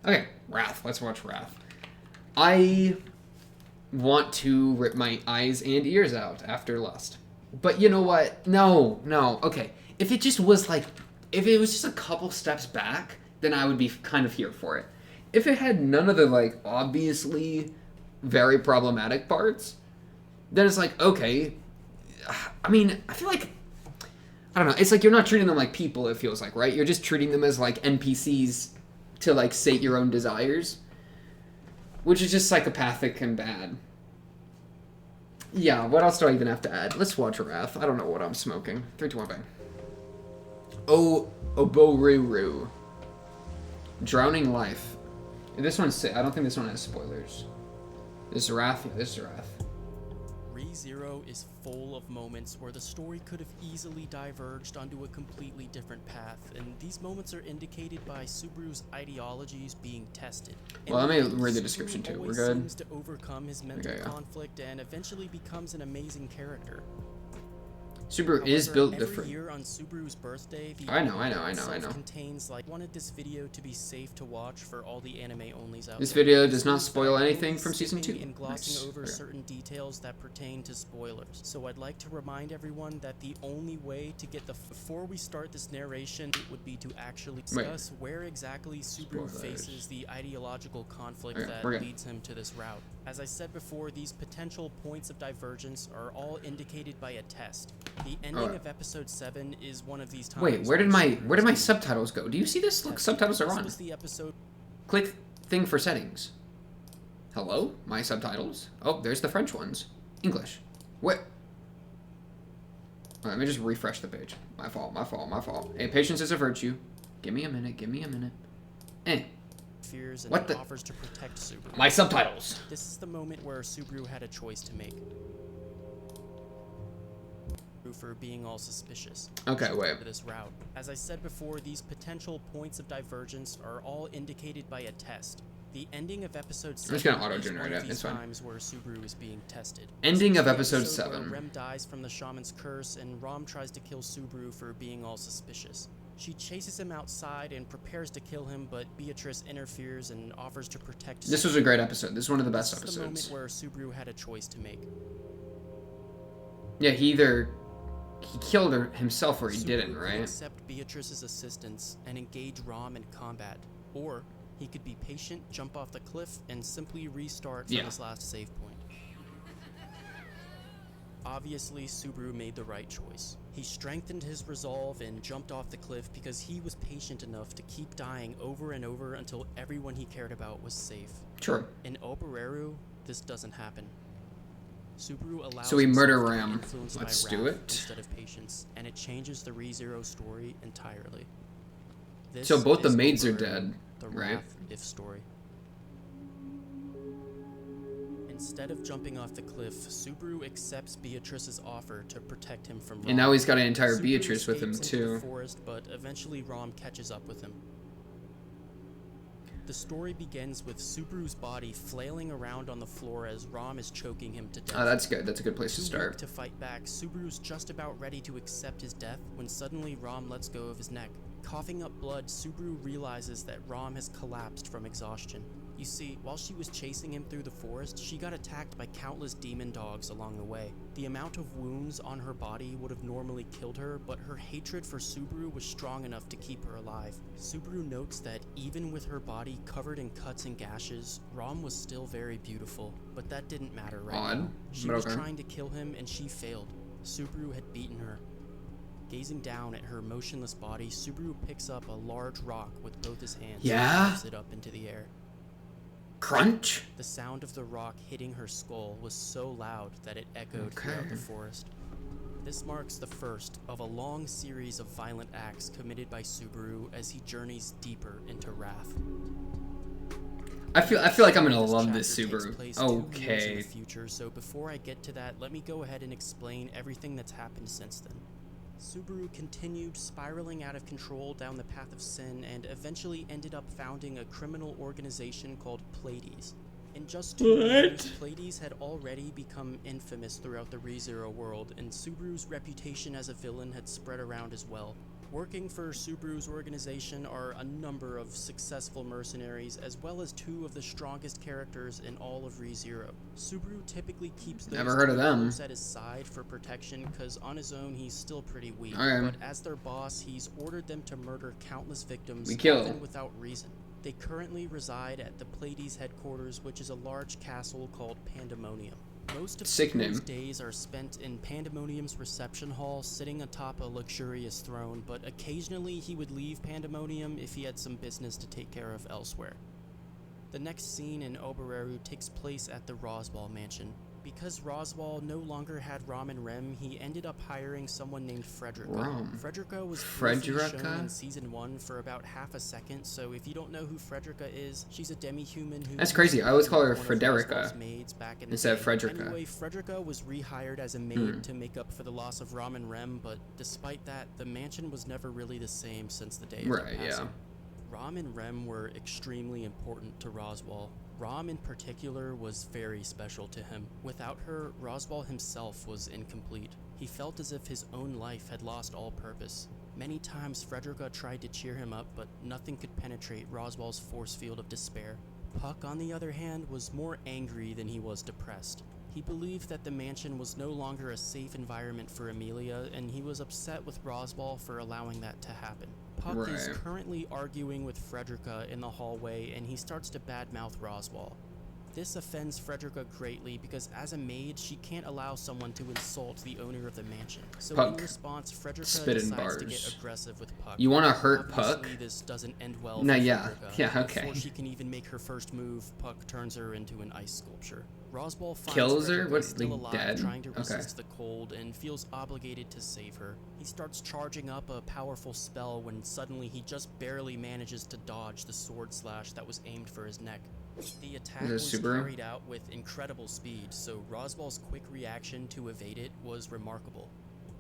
Okay, Wrath. Let's watch Wrath. I want to rip my eyes and ears out after Lust. But you know what? No. Okay. If it just was like, if it was just a couple steps back, then I would be kind of here for it. If it had none of the, like, obviously very problematic parts, then it's like, okay. I mean, I feel like, I don't know. It's like you're not treating them like people, it feels like, right? You're just treating them as, like, NPCs to, like, sate your own desires. Which is just psychopathic and bad. Yeah, what else do I even have to add? Let's watch Wrath. I don't know what I'm smoking. 3, 2, 1, bang. Oboreru. Drowning Life. This one's... I don't think this one has spoilers. This is Wrath? Yeah, this is Wrath. ReZero is full of moments where the story could have easily diverged onto a completely different path, and these moments are indicated by Subaru's ideologies being tested. Well, let me read the description too. We're good. Seems to overcome his mental conflict and eventually becomes an amazing character. Subaru is built every different. year on Subaru's birthday, the I know. contains like wanted this video to be safe to watch for all the anime onlys out This there. video does not spoil anything from season 2. And glossing Nice. over Okay. certain details that pertain to spoilers. So I'd like to remind everyone that the only way to get before we start this narration would be to actually discuss where exactly Subaru Spoilers. faces the ideological conflict Okay, that we're good. leads him to this route. As I said before, these potential points of divergence are all indicated by a test. The ending of episode 7 is one of these times. Wait, where did my subtitles go? Do you see this? Look, subtitles are This on. was the episode. Click thing for settings. Hello? My subtitles? Oh, there's the French ones. English. What? Let me just refresh the page. My fault. Hey, patience is a virtue. Give me a minute. Fears and What the? offers to protect Subaru. My subtitles. This is the moment where Subaru had a choice to make. For being all suspicious. Okay, wait. This route. As I said before, these potential points of divergence are all indicated by a test. The ending of episode 7 I'm just gonna is auto-generate one of it. these It's fine. times where Subaru is being tested. Ending This of is the episode episode where 7. Rem dies from the shaman's curse, and Rom tries to kill Subaru for being all suspicious. She chases him outside and prepares to kill him, but Beatrice interferes and offers to protect Subaru. This was a great episode. This is one of the best This is the moment episodes. where Subaru had a choice to make. Yeah, he killed her himself or he Subaru didn't, could right? accept Beatrice's assistance and engage Rom in combat, or he could be patient, jump off the cliff, and simply restart from his last save point. Obviously, Subaru made the right choice. He strengthened his resolve and jumped off the cliff because he was patient enough to keep dying over and over until everyone he cared about was safe. Sure. In Oboreru, this doesn't happen. Subaru allows So we murder himself to be Ram. influenced Let's by do wrath it. instead of patience, and it changes the ReZero story entirely. This So both the is maids are Oboreru, dead, the right? Wrath if story. Instead of jumping off the cliff, Subaru accepts Beatrice's offer to protect him from Rom. And now he's got an entire Subaru Beatrice with him escapes into the too. forest, but eventually Rom catches up with him. The story begins with Subaru's body flailing around on the floor as Rom is choking him to death. Oh, that's good. That's a good place to Too start. weak to fight back, Subaru's just about ready to accept his death when suddenly Rom lets go of his neck. Coughing up blood, Subaru realizes that Rom has collapsed from exhaustion. You see, while she was chasing him through the forest, she got attacked by countless demon dogs along the way. The amount of wounds on her body would have normally killed her, but her hatred for Subaru was strong enough to keep her alive. Subaru notes that even with her body covered in cuts and gashes, Rom was still very beautiful, but that didn't matter right now. She was trying to kill him and she failed. Subaru had beaten her. Gazing down at her motionless body, Subaru picks up a large rock with both his hands and throws it up into the air. Crunch? The sound of the rock hitting her skull was so loud that it echoed throughout the forest. This marks the first of a long series of violent acts committed by Subaru as he journeys deeper into wrath. I feel like I'm gonna love chapter this takes Subaru. place 2 years in Okay. the future, so before I get to that, let me go ahead and explain everything that's happened since then. Subaru continued spiraling out of control down the path of sin and eventually ended up founding a criminal organization called Pleiades. In just 2 years, Pleiades had already become infamous throughout the ReZero world, and Subaru's reputation as a villain had spread around as well. Working for Subaru's organization are a number of successful mercenaries, as well as 2 of the strongest characters in all of ReZero. Subaru typically keeps those Never heard of them. at his side for protection, because on his own he's still pretty weak. Okay. But as their boss, he's ordered them to murder countless victims, We kill. often without reason. They currently reside at the Pleiades headquarters, which is a large castle called Pandemonium. Most of Subaru's days are spent in Pandemonium's reception hall, sitting atop a luxurious throne, but occasionally he would leave Pandemonium if he had some business to take care of elsewhere. The next scene in Oboreru takes place at the Roswell mansion. Because Roswell no longer had Rom and Rem, he ended up hiring someone named Frederica. Frederica was briefly shown in season 1 for about half a second, so if you don't know who Frederica is, she's a demi-human who... That's crazy, I always call her Frederica instead of Frederica. Anyway, Frederica was rehired as a maid to make up for the loss of Rom and Rem, but despite that, the mansion was never really the same since the day of their passing. Rom and Rem were extremely important to Roswell. Rom in particular was very special to him. Without her, Roswell himself was incomplete. He felt as if his own life had lost all purpose. Many times Frederica tried to cheer him up, but nothing could penetrate Roswell's force field of despair. Puck, on the other hand, was more angry than he was depressed. He believed that the mansion was no longer a safe environment for Amelia, and he was upset with Roswell for allowing that to happen. Puck is currently arguing with Frederica in the hallway, and he starts to badmouth Roswell. This offends Frederica greatly because as a maid, she can't allow someone to insult the owner of the mansion. So in response, Frederica decides to get aggressive with Puck. You want to hurt Obviously, Puck? this doesn't end well No, for yeah. Frederica. Yeah, okay. Before she can even make her first move, Puck turns her into an ice sculpture. Roswell finds Kills her? Frederica What's still like alive, dead? trying to resist the cold, and feels obligated to save her. He starts charging up a powerful spell when suddenly he just barely manages to dodge the sword slash that was aimed for his neck. The attack was carried out with incredible speed, so Roswell's quick reaction to evade it was remarkable.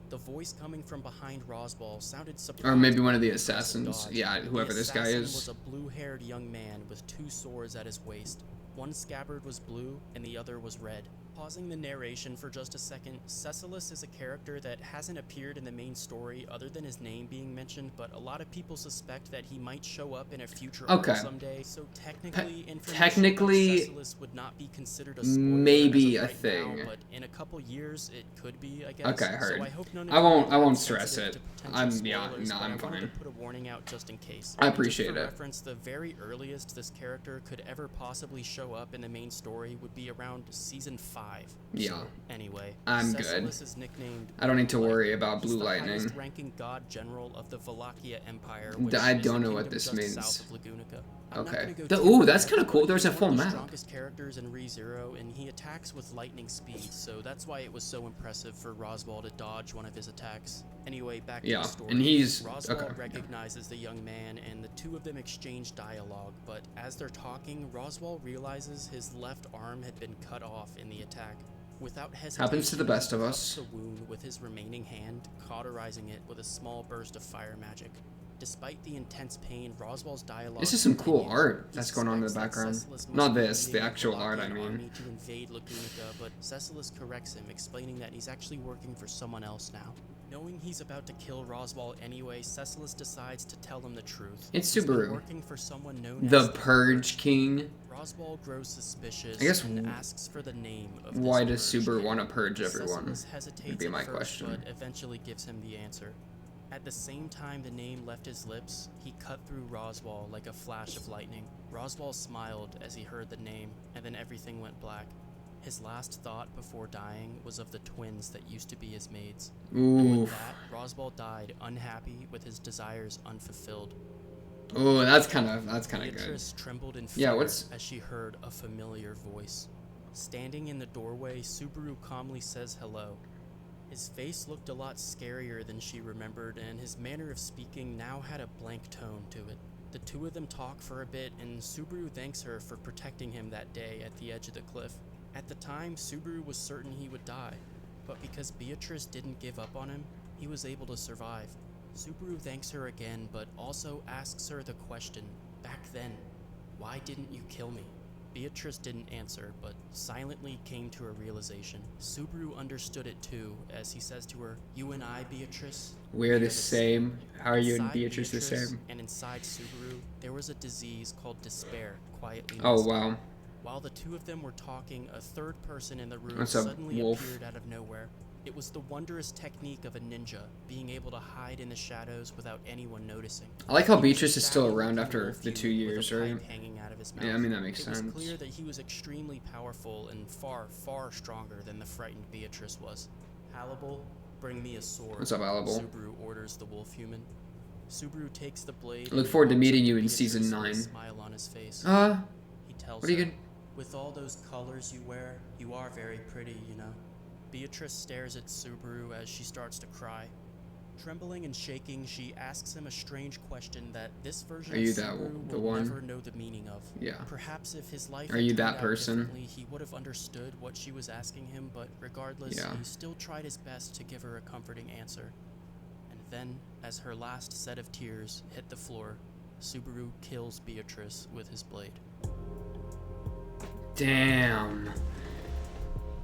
The voice coming from behind Roswell sounded surprised. Or maybe one of the assassins. Yeah, whoever this guy is. The assassin was a blue-haired young man with 2 swords at his waist. One scabbard was blue, and the other was red. Pausing the narration for just a second, Cecilus is a character that hasn't appeared in the main story other than his name being mentioned, but a lot of people suspect that he might show up in a future arc someday, so technically Cecilus would not be considered a spoiler maybe as of a thing. now, but in a couple years it could be, I guess. Okay, heard. So I hope none of I won't stress it. I'm I fine. to put a warning out just in case. I appreciate just for it. Reference, the very earliest this character could ever possibly show up in the main story would be around season 5. Yeah. So, anyway, I'm Cecilus good. Is nicknamed I don't need to worry Lightning. about Blue He's Lightning. the highest-ranking god general of the Wallachia Empire, which I is don't a know what kingdom this just means. south of Lagunica. Okay. Ooh, that's kind of cool. There's a full one of the map. strongest characters in ReZero, and he attacks with lightning speed, so that's why it was so impressive for Roswell to dodge one of his attacks. Anyway, back to the story. And he's Roswell recognizes the young man, and the 2 of them exchange dialogue, but as they're talking, Roswell realizes his left arm had been cut off in the attack. Without hesitation, happens to the best of he us. cups the wound with his remaining hand, cauterizing it with a small burst of fire magic. Despite the intense pain, Roswell's dialogue. This is some cool art that's going on in the background. Not this, the actual art, I mean. To invade Lagunica, but Cecilus corrects him, explaining that he's actually working for someone else now. Knowing he's about to kill Roswell anyway, Cecilus decides to tell him the truth. It's He's been Subaru. working for someone known The as Purge King. Roswell grows suspicious I guess and asks for the name of why this does Purge Subaru King. want to purge everyone? Cecilus hesitates Would be my at first, question. but eventually gives him the answer. At the same time the name left his lips, he cut through Roswell like a flash of lightning. Roswell smiled as he heard the name, and then everything went black. His last thought before dying was of the twins that used to be his maids. And with that, Roswell died unhappy with his desires unfulfilled. Oh, that's kind of good. Beatrice trembled in fear what's as she heard a familiar voice. Standing in the doorway, Subaru calmly says hello. His face looked a lot scarier than she remembered, and his manner of speaking now had a blank tone to it. The 2 of them talk for a bit, and Subaru thanks her for protecting him that day at the edge of the cliff. At the time, Subaru was certain he would die, but because Beatrice didn't give up on him, he was able to survive. Subaru thanks her again, but also asks her the question, back then, why didn't you kill me? Beatrice didn't answer, but silently came to a realization. Subaru understood it too, as he says to her, "You and I, Beatrice, We're the same. How are you and Inside Beatrice the Beatrice same? and inside Subaru, there was a disease called despair quietly Oh, nested. wow. While the two of them were talking, a third person in the room What's up, suddenly Wolf? appeared out of nowhere. It was the wondrous technique of a ninja, being able to hide in the shadows without anyone noticing. I like how He was a Beatrice is still around shaggy-looking after wolf the 2 human with a years, pipe right? hanging out of his mouth. Yeah, I mean, that makes It was sense. clear that he was extremely powerful and far, far stronger than the frightened Beatrice was. "Hannibal, bring me a sword." What's up, Hannibal? Subaru orders the wolf human. Subaru takes the blade. I look and forward to walks meeting up you in Beatrice season with 9. a smile on his face. He tells What are you her, good? "With all those colors you wear, you are very pretty, you know." Beatrice stares at Subaru as she starts to cry. Trembling and shaking, she asks him a strange question that this version Are you of that Subaru the will one? never know the meaning of. Yeah. Perhaps if his life Are had you turned that out person? differently, he would have understood what she was asking him, but regardless, Yeah. he still tried his best to give her a comforting answer. And then, as her last set of tears hit the floor, Subaru kills Beatrice with his blade. Damn.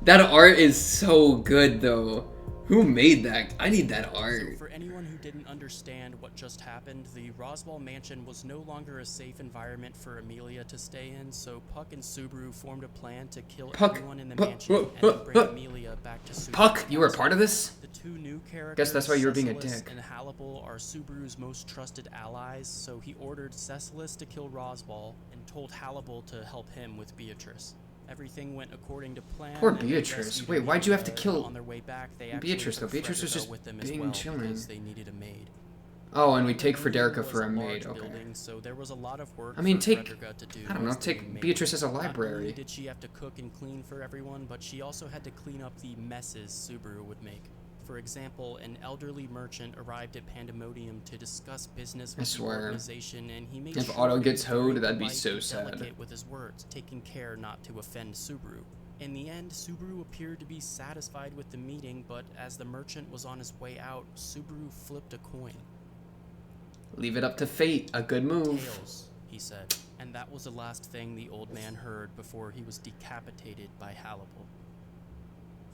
That art is so good, though. Who made that? I need that So art. for anyone who didn't understand what just happened, the Roswell mansion was no longer a safe environment for Amelia to stay in, so Puck and Subaru formed a plan to kill everyone in the mansion and then bring Amelia back to Subaru's Puck, you were a castle. part of this? The two new characters, Guess that's why you were being a Cecilus dick. and Hannibal, are Subaru's most trusted allies, so he ordered Cecilus to kill Roswell and told Hannibal to help him with Beatrice. Everything went according to plan. Poor and they Beatrice. rescued Wait, why'd you have to Amelia, kill and on their way back, they actually Beatrice, though? took Beatrice was Frederica just with them as being well chilling. because they needed a maid. Oh, and we The take building Frederica was for a maid. large Okay. building, so there was a lot of work I mean, for take, Frederica to do I don't know, as the new take maid. Beatrice as a Not only library. did she have to cook and clean for everyone, but she also had to clean up the messes Subaru would make. For example, an elderly merchant arrived at Pandemonium to discuss business with the swear. organization, and he made If sure Otto he gets was very hoed, that'd be polite so and sad. delicate with his words, taking care not to offend Subaru. In the end, Subaru appeared to be satisfied with the meeting, but as the merchant was on his way out, Subaru flipped a coin. Leave it up to fate. A good move. "Tails," he said, and that was the last thing the old man heard before he was decapitated by Hannibal.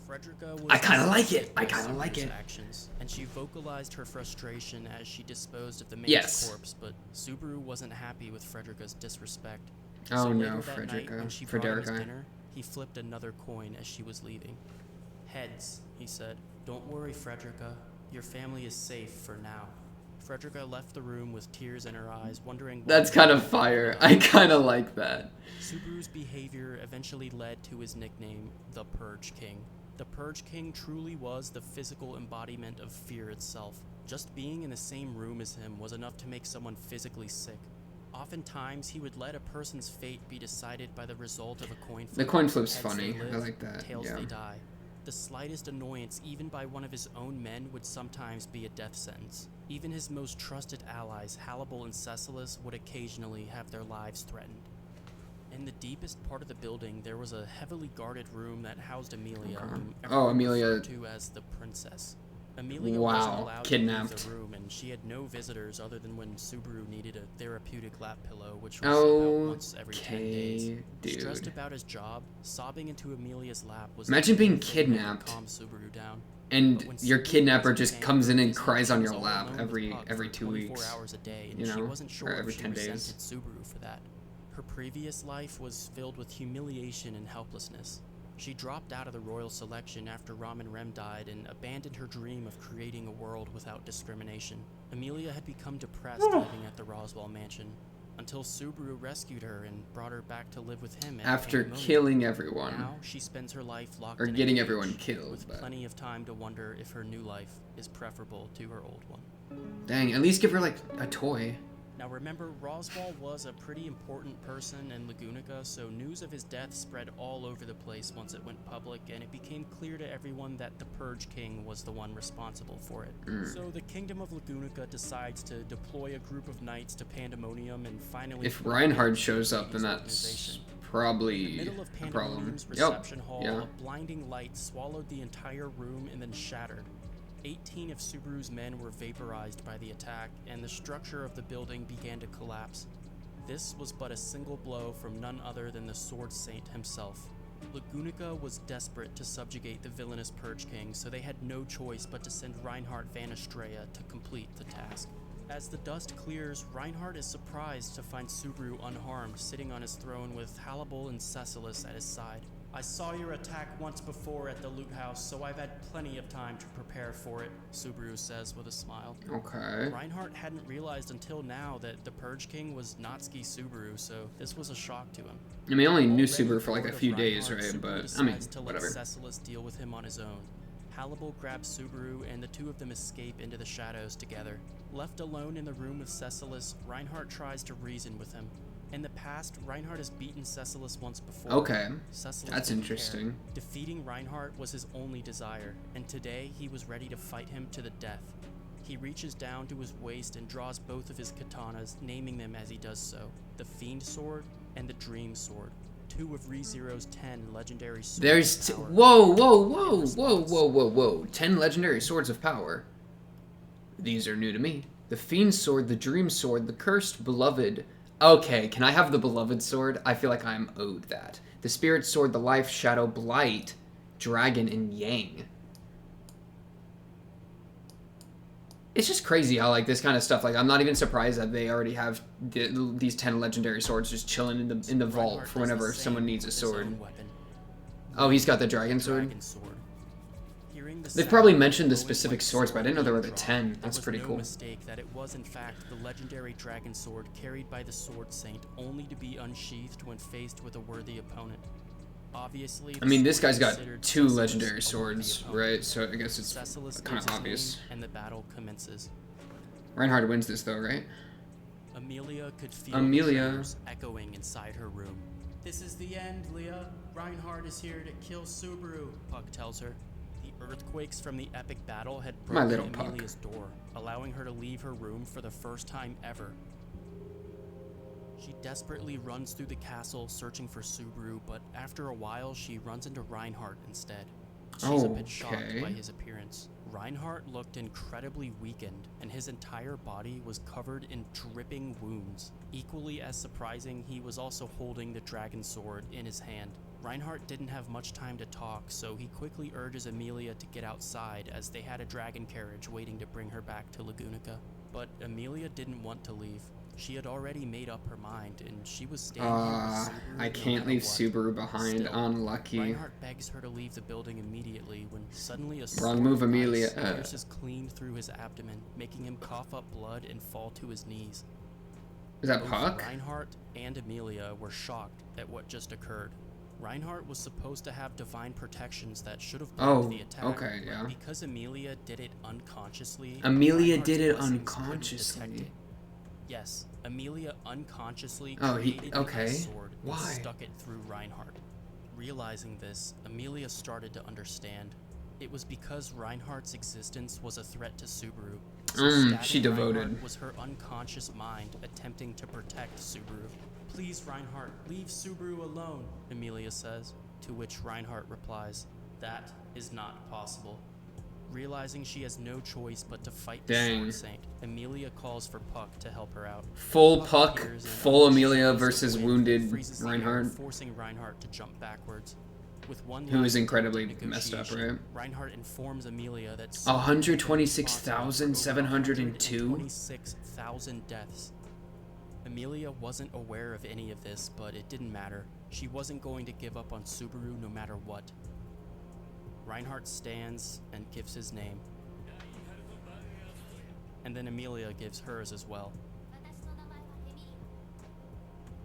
Frederica was I kinda like upset it. I by kinda like Subaru's it. actions, and she vocalized her frustration as she disposed of the man's Yes. corpse, but Subaru wasn't happy with Frederica's disrespect. Oh So no, later that night, Frederica. when she brought him his Frederica. dinner, he flipped another coin as she was leaving. "Heads," he said. "Don't worry, Frederica. Your family is safe for now." Frederica left the room with tears in her eyes, wondering what That's kind of fire. I kind of like that. Subaru's behavior eventually led to his nickname, the Purge King. The Purge King truly was the physical embodiment of fear itself. Just being in the same room as him was enough to make someone physically sick. Oftentimes, he would let a person's fate be decided by the result of a coin flip. The coin flip's Heads funny. they I live, like that. tails Yeah. they die. The slightest annoyance, even by one of his own men, would sometimes be a death sentence. Even his most trusted allies, Hannibal and Cecilus, would occasionally have their lives threatened. In the deepest part of the building, there was a heavily guarded room that housed Amelia, Okay. whom Oh, everyone Amelia. referred to as the princess. Amelia Wow, wasn't allowed to kidnapped. leave the room, and she had no visitors other than when Subaru needed a therapeutic lap pillow, which was about once every 10 days. Okay, Stressed dude. about his job, sobbing into Amelia's lap was Imagine the being only thing that could kidnapped. calm Subaru down. And But when your Subaru kidnapper wasn't just paying comes in her and visit, cries she on was your all lap alone with every Puck every for 2 24 weeks. hours a day, and You she know, wasn't sure or every if she 10 days. resented Subaru for that. Her previous life was filled with humiliation and helplessness. She dropped out of the royal selection after Ramen Rem died and abandoned her dream of creating a world without discrimination. Amelia had become depressed living at the Roswell mansion, until Subaru rescued her and brought her back to live with him at After Pandemonium. killing everyone. Now she spends her life locked Or in a getting cage, everyone killed, with but- plenty of time to wonder if her new life is preferable to her old one. Dang, at least give her like a toy. Now remember, Roswell was a pretty important person in Lagunica, so news of his death spread all over the place once it went public, and it became clear to everyone that the Purge King was the one responsible for it. So the Kingdom of Lagunica decides to deploy a group of knights to Pandemonium and finally... If Reinhard shows up, then Hades' that's organization. In the probably middle of a problem. Pandemonium's Yep. reception hall, Yeah. a blinding light swallowed the entire room and then shattered. 18 of Subaru's men were vaporized by the attack, and the structure of the building began to collapse. This was but a single blow from none other than the Sword Saint himself. Lagunica was desperate to subjugate the villainous Purge King, so they had no choice but to send Reinhardt van Estrella to complete the task. As the dust clears, Reinhardt is surprised to find Subaru unharmed, sitting on his throne with Hannibal and Cecilis at his side. I saw your attack once before at the loot house, so I've had plenty of time to prepare for it, Subaru says with a smile. Okay. Reinhardt hadn't realized until now that the Purge King was Natsuki Subaru, so this was a shock to him. I mean, I only knew Already Subaru for like a bored of few days, Reinhardt, right? Subaru But, I mean, decides to whatever. let Cecilis deal with him on his own. Hannibal grabs Subaru and the two of them escape into the shadows together. Left alone in the room with Cecilis, Reinhardt tries to reason with him. In the past, Reinhardt has beaten Cecilis once before. Okay, Cecilis that's didn't interesting. care. Defeating Reinhardt was his only desire, and today he was ready to fight him to the death. He reaches down to his waist and draws both of his katanas, naming them as he does so, the Fiend Sword and the Dream Sword. Two of ReZero's 10 legendary swords. There's... of power. Whoa. 10 legendary swords of power. These are new to me. The Fiend Sword, the Dream Sword, the Cursed Beloved. Okay, can I have the Beloved Sword? I feel like I'm owed that. The Spirit Sword, the Life, Shadow, Blight, Dragon, and Yang. It's just crazy how, like, this kind of stuff, like, I'm not even surprised that they already have these 10 legendary swords just chilling in the vault Reinhardt for does whenever the same someone needs a with his sword. own weapon. Oh, he's got the Dragon Sword? Dragon Sword. Hearing the They've sound probably of mentioned the glowing specific white swords, but I sword didn't know there were being the drawn, 10. That's there pretty was cool. no mistake that it was in fact the legendary Dragon Sword carried by the Sword Saint, only to be unsheathed when faced with a worthy opponent. Obviously, I mean, the this sword guy's got considered 2 Cecilis legendary a worthy swords, opponent. right? So I guess it's Cecilis kind gives of his obvious. name, and the battle commences. Reinhardt wins this, though, right? Amelia could feel Amelia. the tremors echoing inside her room. This is the end, Leah. Reinhardt is here to kill Subaru, Puck tells her. The earthquakes from the epic battle had My broken little Puck. Amelia's door, allowing her to leave her room for the first time ever. She desperately runs through the castle searching for Subaru, but after a while she runs into Reinhardt instead. She's a bit shocked Okay. by his appearance. Reinhardt looked incredibly weakened, and his entire body was covered in dripping wounds. Equally as surprising, he was also holding the dragon sword in his hand. Reinhardt didn't have much time to talk, so he quickly urges Amelia to get outside as they had a dragon carriage waiting to bring her back to Lagunica. But Amelia didn't want to leave. She had already made up her mind, and she was staying here with Subaru I no can't matter leave what. Subaru behind. Still, Unlucky. Reinhardt begs her to leave the building immediately when suddenly a Wrong sword move, of Amelia. ice pierces clean through his abdomen, making him cough up blood and fall to his knees. Is that Both Puck? Reinhardt and Amelia were shocked at what just occurred. Reinhardt was supposed to have divine protections that should have blocked the attack. okay, but yeah. because Amelia did it unconsciously, Amelia Reinhardt's did it blessings couldn't unconsciously. detect it. Yes, Amelia unconsciously Oh, created the okay. ice sword and Why? stuck it through Reinhardt. Realizing this, Amelia started to understand. It was because Reinhardt's existence was a threat to Subaru. So she stabbing devoted. Reinhardt was her unconscious mind attempting to protect Subaru. Please, Reinhardt, leave Subaru alone, Amelia says, to which Reinhardt replies, that is not possible. Realizing she has no choice but to fight the Dang. Sword Saint, Amelia calls for Puck to help her out. Full Puck, appears and full unleashes Amelia a gust of versus wind that wounded freezes the air, Reinhardt. forcing Reinhardt to jump backwards. With one Who is last incredibly attempt at messed up, negotiation, right? Reinhardt informs Amelia that 126,702? 126,000 deaths. Amelia wasn't aware of any of this, but it didn't matter. She wasn't going to give up on Subaru no matter what. Reinhardt stands and gives his name. And then Amelia gives hers as well.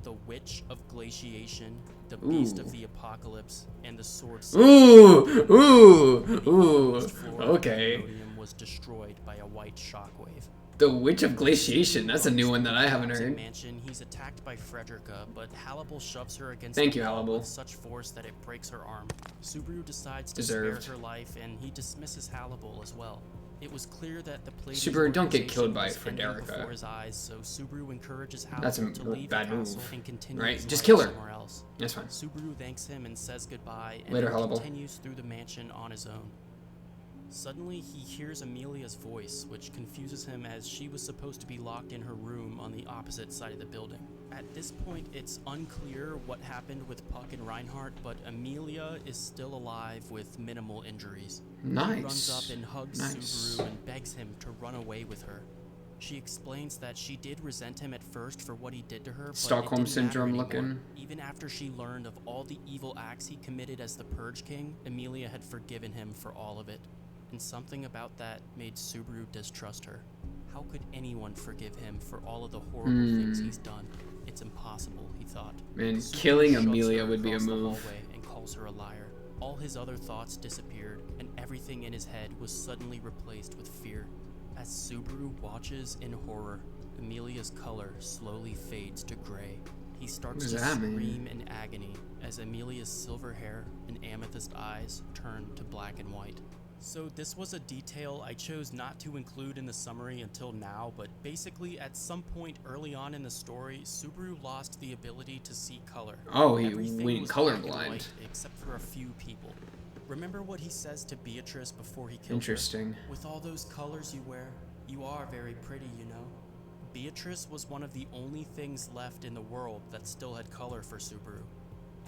The Witch of Glaciation, the Beast of the Apocalypse, and the Sword Saint. Okay. Was destroyed by a white shockwave. The Witch of Glaciation, that's a new one that I haven't heard. Mansion, he's attacked by Frederica, but Hannibal shoves her against Thank the you, wall Hannibal. with such force that it breaks her arm. Subaru decides to Deserved. spare her life, and he dismisses Hannibal as well. It was clear that the Pleiades Subaru, don't get killed by organization was ending Frederica. before his eyes, so Subaru encourages That's a Hannibal to leave bad the castle move, and continue right? his Just life kill her. somewhere else. That's fine. Subaru thanks him and says goodbye, and Later, then Hannibal. continues through the mansion on his own. Suddenly, he hears Amelia's voice, which confuses him as she was supposed to be locked in her room on the opposite side of the building. At this point, it's unclear what happened with Puck and Reinhardt, but Amelia is still alive with minimal injuries. Nice. She runs up and hugs Nice. Subaru and begs him to run away with her. She explains that she did resent him at first for what he did to her, but Stockholm it didn't matter Syndrome anymore. looking. Even after she learned of all the evil acts he committed as the Purge King, Amelia had forgiven him for all of it. And something about that made Subaru distrust her. How could anyone forgive him for all of the horrible things he's done? It's impossible, he thought. Man, Subaru killing shoves Amelia her would be a across the move. hallway and calls her a liar. All his other thoughts disappeared, and everything in his head was suddenly replaced with fear. As Subaru watches in horror, Amelia's color slowly fades to gray. He starts to scream in agony as Amelia's silver hair and amethyst eyes turn to black and white. So this was a detail I chose not to include in the summary until now, but basically at some point early on in the story, Subaru lost the ability to see color. Oh, he Everything went was black and colorblind. white, except for a few people. Remember what he says to Beatrice before he kills her? Interesting. With all those colors you wear, you are very pretty, you know? Beatrice was one of the only things left in the world that still had color for Subaru.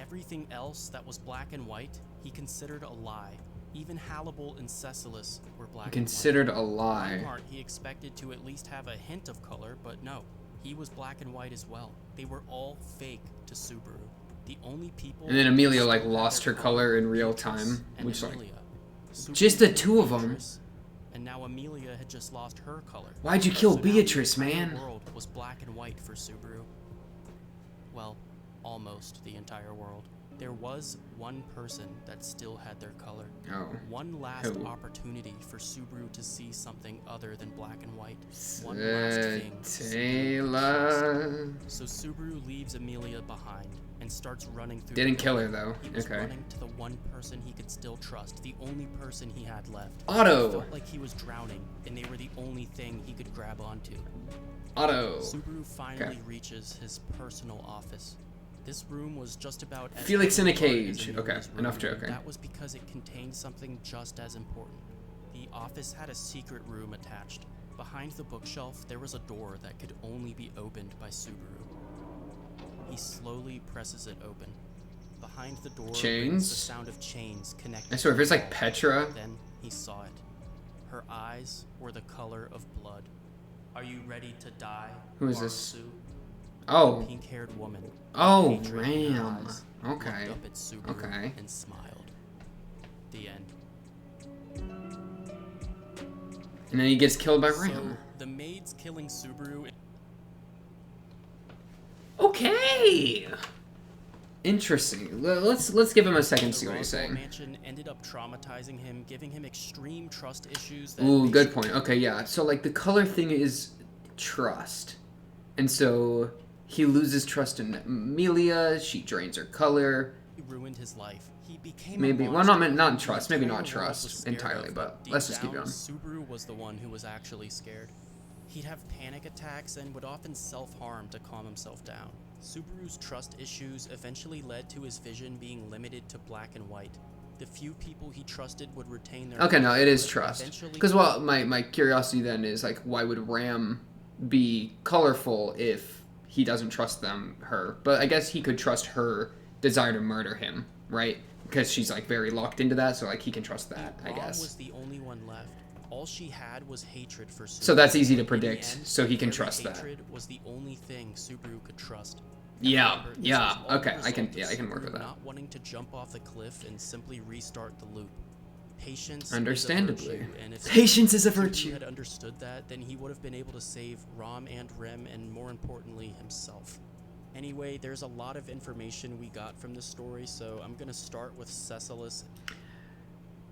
Everything else that was black and white, he considered a lie. Even Hannibal and Cecilis were black Considered and white. a lie. Reinhardt, he expected to at least have a hint of color, but no. He was black and white as well. They were all fake to Subaru. The only people... And then Amelia, who like, still had lost their her color in real Beatrice time, and which, like, Amelia. Subaru just the killed two of 'em. Beatrice, and now Amelia had just lost her color. Why'd you kill So now Beatrice, the entire man? world was black and white for Subaru. Well, almost the entire world. There was one person that still had their color. Oh. One last Who? opportunity for Subaru to see something other than black and white. One last thing Subaru could Taylor. trust. So Subaru leaves Amelia behind and starts running through. Didn't the kill her, building. though. He was Okay. running to the one person he could still trust, the only person he had left. Otto. It felt like he was drowning, and they were the only thing he could grab onto. Otto. Subaru finally reaches his personal office. This room was just about as Felix in a important as cage. Amelia's Okay, room, enough and joking. That was because it contained something just as important. The office had a secret room attached. Behind the bookshelf, there was a door that could only be opened by Subaru. He slowly presses it open. Behind the door Chains? rings the sound of chains connected. I swear, if it's to the like wall. Petra. Then he saw it. Her eyes were the color of blood. Are you ready to die? Who is this? Marusu? Oh. Pink-haired woman. Oh, Hatred in her Ram. eyes, Okay. looked up at Subaru Okay. and smiled. The end. And then he gets killed by So, Ram. the maids killing Subaru. Okay. Interesting. Let's give him a second to see what he's The saying. mansion ended up traumatizing him, giving him extreme trust issues. That Ooh, good basically- point. Okay, yeah. So, like, the color thing is trust. And so he loses trust in Amelia. She drains her color. He ruined his life. He became Maybe. a Well, monster not who trust. the Maybe entire not world was trust scared entirely, of, but deep let's just keep down, going. Subaru was the one who was actually scared. He'd have panic attacks and would often self-harm to calm himself down. Subaru's trust issues eventually led to his vision being limited to black and white. The few people he trusted would retain their... Okay, no, it is but trust. eventually- Because, well, my curiosity then is, like, why would Ram be colorful if he doesn't trust her? But I guess he could trust her desire to murder him, right? Because she's, like, very locked into that, so, like, he can trust that, I Rom guess. was the only one left. All she had was hatred for Subaru. So that's easy to In the predict, end, so he can very trust that. Hatred was the only thing Subaru could trust. Yeah, Remember, this yeah, was all the okay, I can result of work with Subaru that. Not wanting to jump off the cliff and simply restart the loop. Patience Understandably. is a virtue, and if Patience is a Subaru virtue. had understood that, then he would have been able to save Rom and Rem, and more importantly, himself. Anyway, there's a lot of information we got from this story, so I'm gonna start with Cecilis.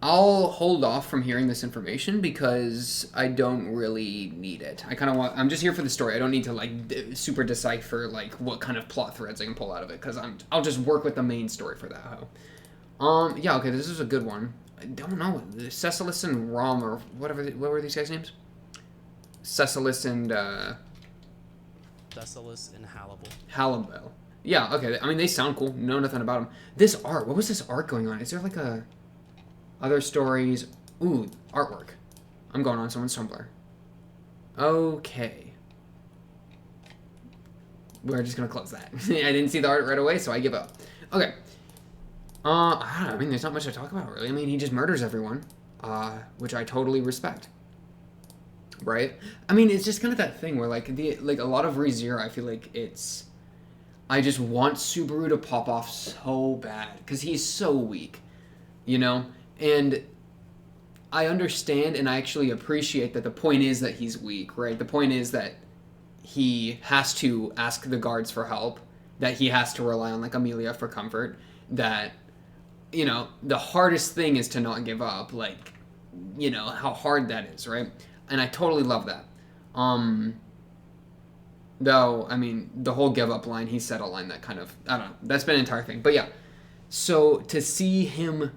I'll hold off from hearing this information because I don't really need it. I'm just here for the story. I don't need to, like, super decipher, like, what kind of plot threads I can pull out of it, because I'll just work with the main story for that, yeah, okay, this is a good one. I don't know, Cecilis and Rom, or what were these guys' names? Cecilis and, Cecilis and Hannibal. Hannibal. Yeah, okay, I mean, they sound cool. Know nothing about them. This art, what was this art going on? Is there, like, other stories? Ooh, artwork. I'm going on someone's Tumblr. Okay. we're just gonna close that. I didn't see the art right away, so I give up. Okay. I don't know. I mean, there's not much to talk about, really. I mean, he just murders everyone, which I totally respect. Right? I mean, it's just kind of that thing where, like, a lot of ReZero, I feel like it's... I just want Subaru to pop off so bad, because he's so weak, you know? And I understand and I actually appreciate that the point is that he's weak, right? The point is that he has to ask the guards for help, that he has to rely on, like, Amelia for comfort, that, you know, the hardest thing is to not give up, like, you know, how hard that is, right? And I totally love that. Though, I mean, the whole give up line, he said a line that kind of, I don't know, that's been an entire thing. But yeah, so to see him,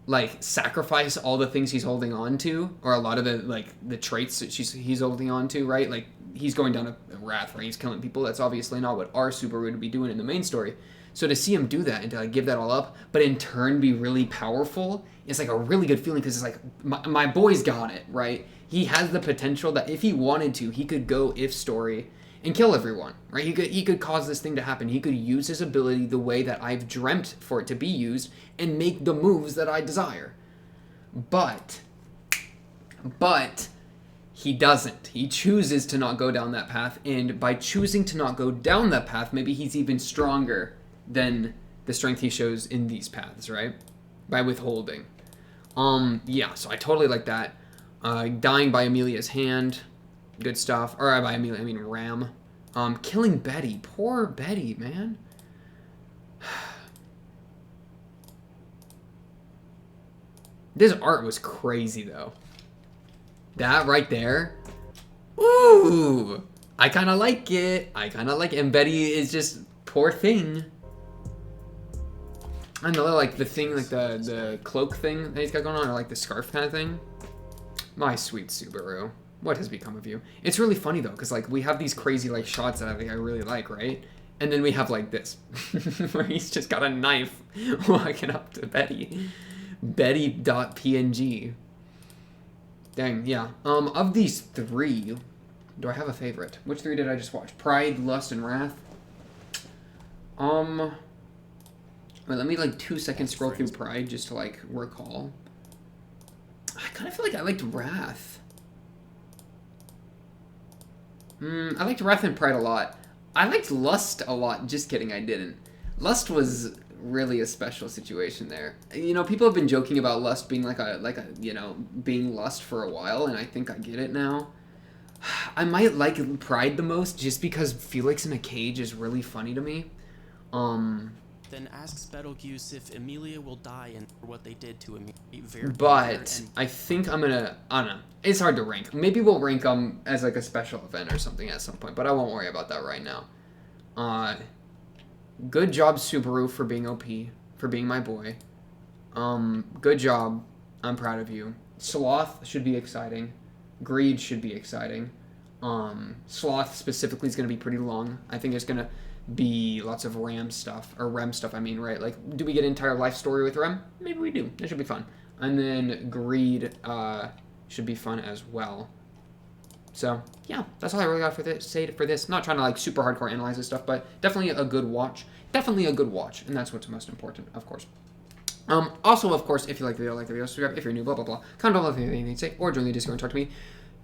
like, sacrifice all the things he's holding on to, or a lot of the, like, the traits that he's holding on to, right? Like, he's going down a wrath, right? He's killing people. That's obviously not what our Subaru would be doing in the main story. So to see him do that and to, like, give that all up, but in turn be really powerful, it's, like, a really good feeling because it's like, my boy's got it, right? He has the potential that if he wanted to, he could go if story and kill everyone, right? He could cause this thing to happen. He could use his ability the way that I've dreamt for it to be used and make the moves that I desire. But he doesn't. He chooses to not go down that path, and by choosing to not go down that path, maybe he's even stronger than the strength he shows in these paths, right? By withholding. Yeah, so I totally like that. Dying by Amelia's hand, good stuff. Or by Amelia, I mean Ram. Killing Betty, poor Betty, man. This art was crazy, though. That right there, ooh, I kind of like it. And Betty is just poor thing. I know, like the thing, like the cloak thing that he's got going on, or like the scarf kind of thing. My sweet Subaru, what has become of you? It's really funny though, because like we have these crazy like shots that I think I really like, right? And then we have like this, where he's just got a knife walking up to Betty. Betty.png. Dang, yeah. Of these three, do I have a favorite? Which three did I just watch? Pride, Lust, and Wrath. Wait, let me like 2 seconds scroll through Pride just to like recall. I kind of feel like I liked Wrath. I liked Wrath and Pride a lot. I liked Lust a lot. Just kidding, I didn't. Lust was really a special situation there. You know, people have been joking about Lust being like a you know, being Lust for a while, and I think I get it now. I might like Pride the most just because Felix in a cage is really funny to me. Then asks Betelgeuse if Emilia will die and for what they did to Emilia. But I think I don't know. It's hard to rank. Maybe we'll rank them as like a special event or something at some point, but I won't worry about that right now. Good job, Subaru, for being OP, for being my boy. Good job. I'm proud of you. Sloth should be exciting. Greed should be exciting. Sloth specifically is going to be pretty long. I think it's going to be lots of Rem stuff, I mean, right? Like, do we get an entire life story with Rem? Maybe we do. That should be fun. And then Greed should be fun as well. So, yeah, that's all I really got for this. I'm not trying to, like, super hardcore analyze this stuff, but definitely a good watch. Definitely a good watch, and that's what's most important, of course. Also, of course, if you like the video, subscribe. If you're new, blah, blah, blah. Comment below if you have anything to say, or join the Discord and talk to me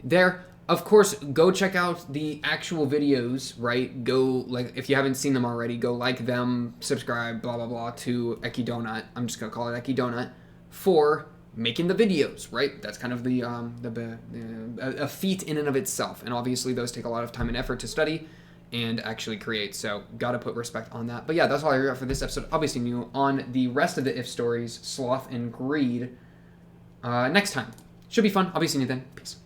there. Of course, go check out the actual videos, right? Go, like, if you haven't seen them already, go like them, subscribe, blah, blah, blah, to Eki Donut. I'm just going to call it Eki Donut for making the videos, right? That's kind of a feat in and of itself. And obviously, those take a lot of time and effort to study and actually create. So, got to put respect on that. But yeah, that's all I got for this episode. I'll be seeing you on the rest of the If stories, Sloth and Greed, next time. Should be fun. I'll be seeing you then. Peace.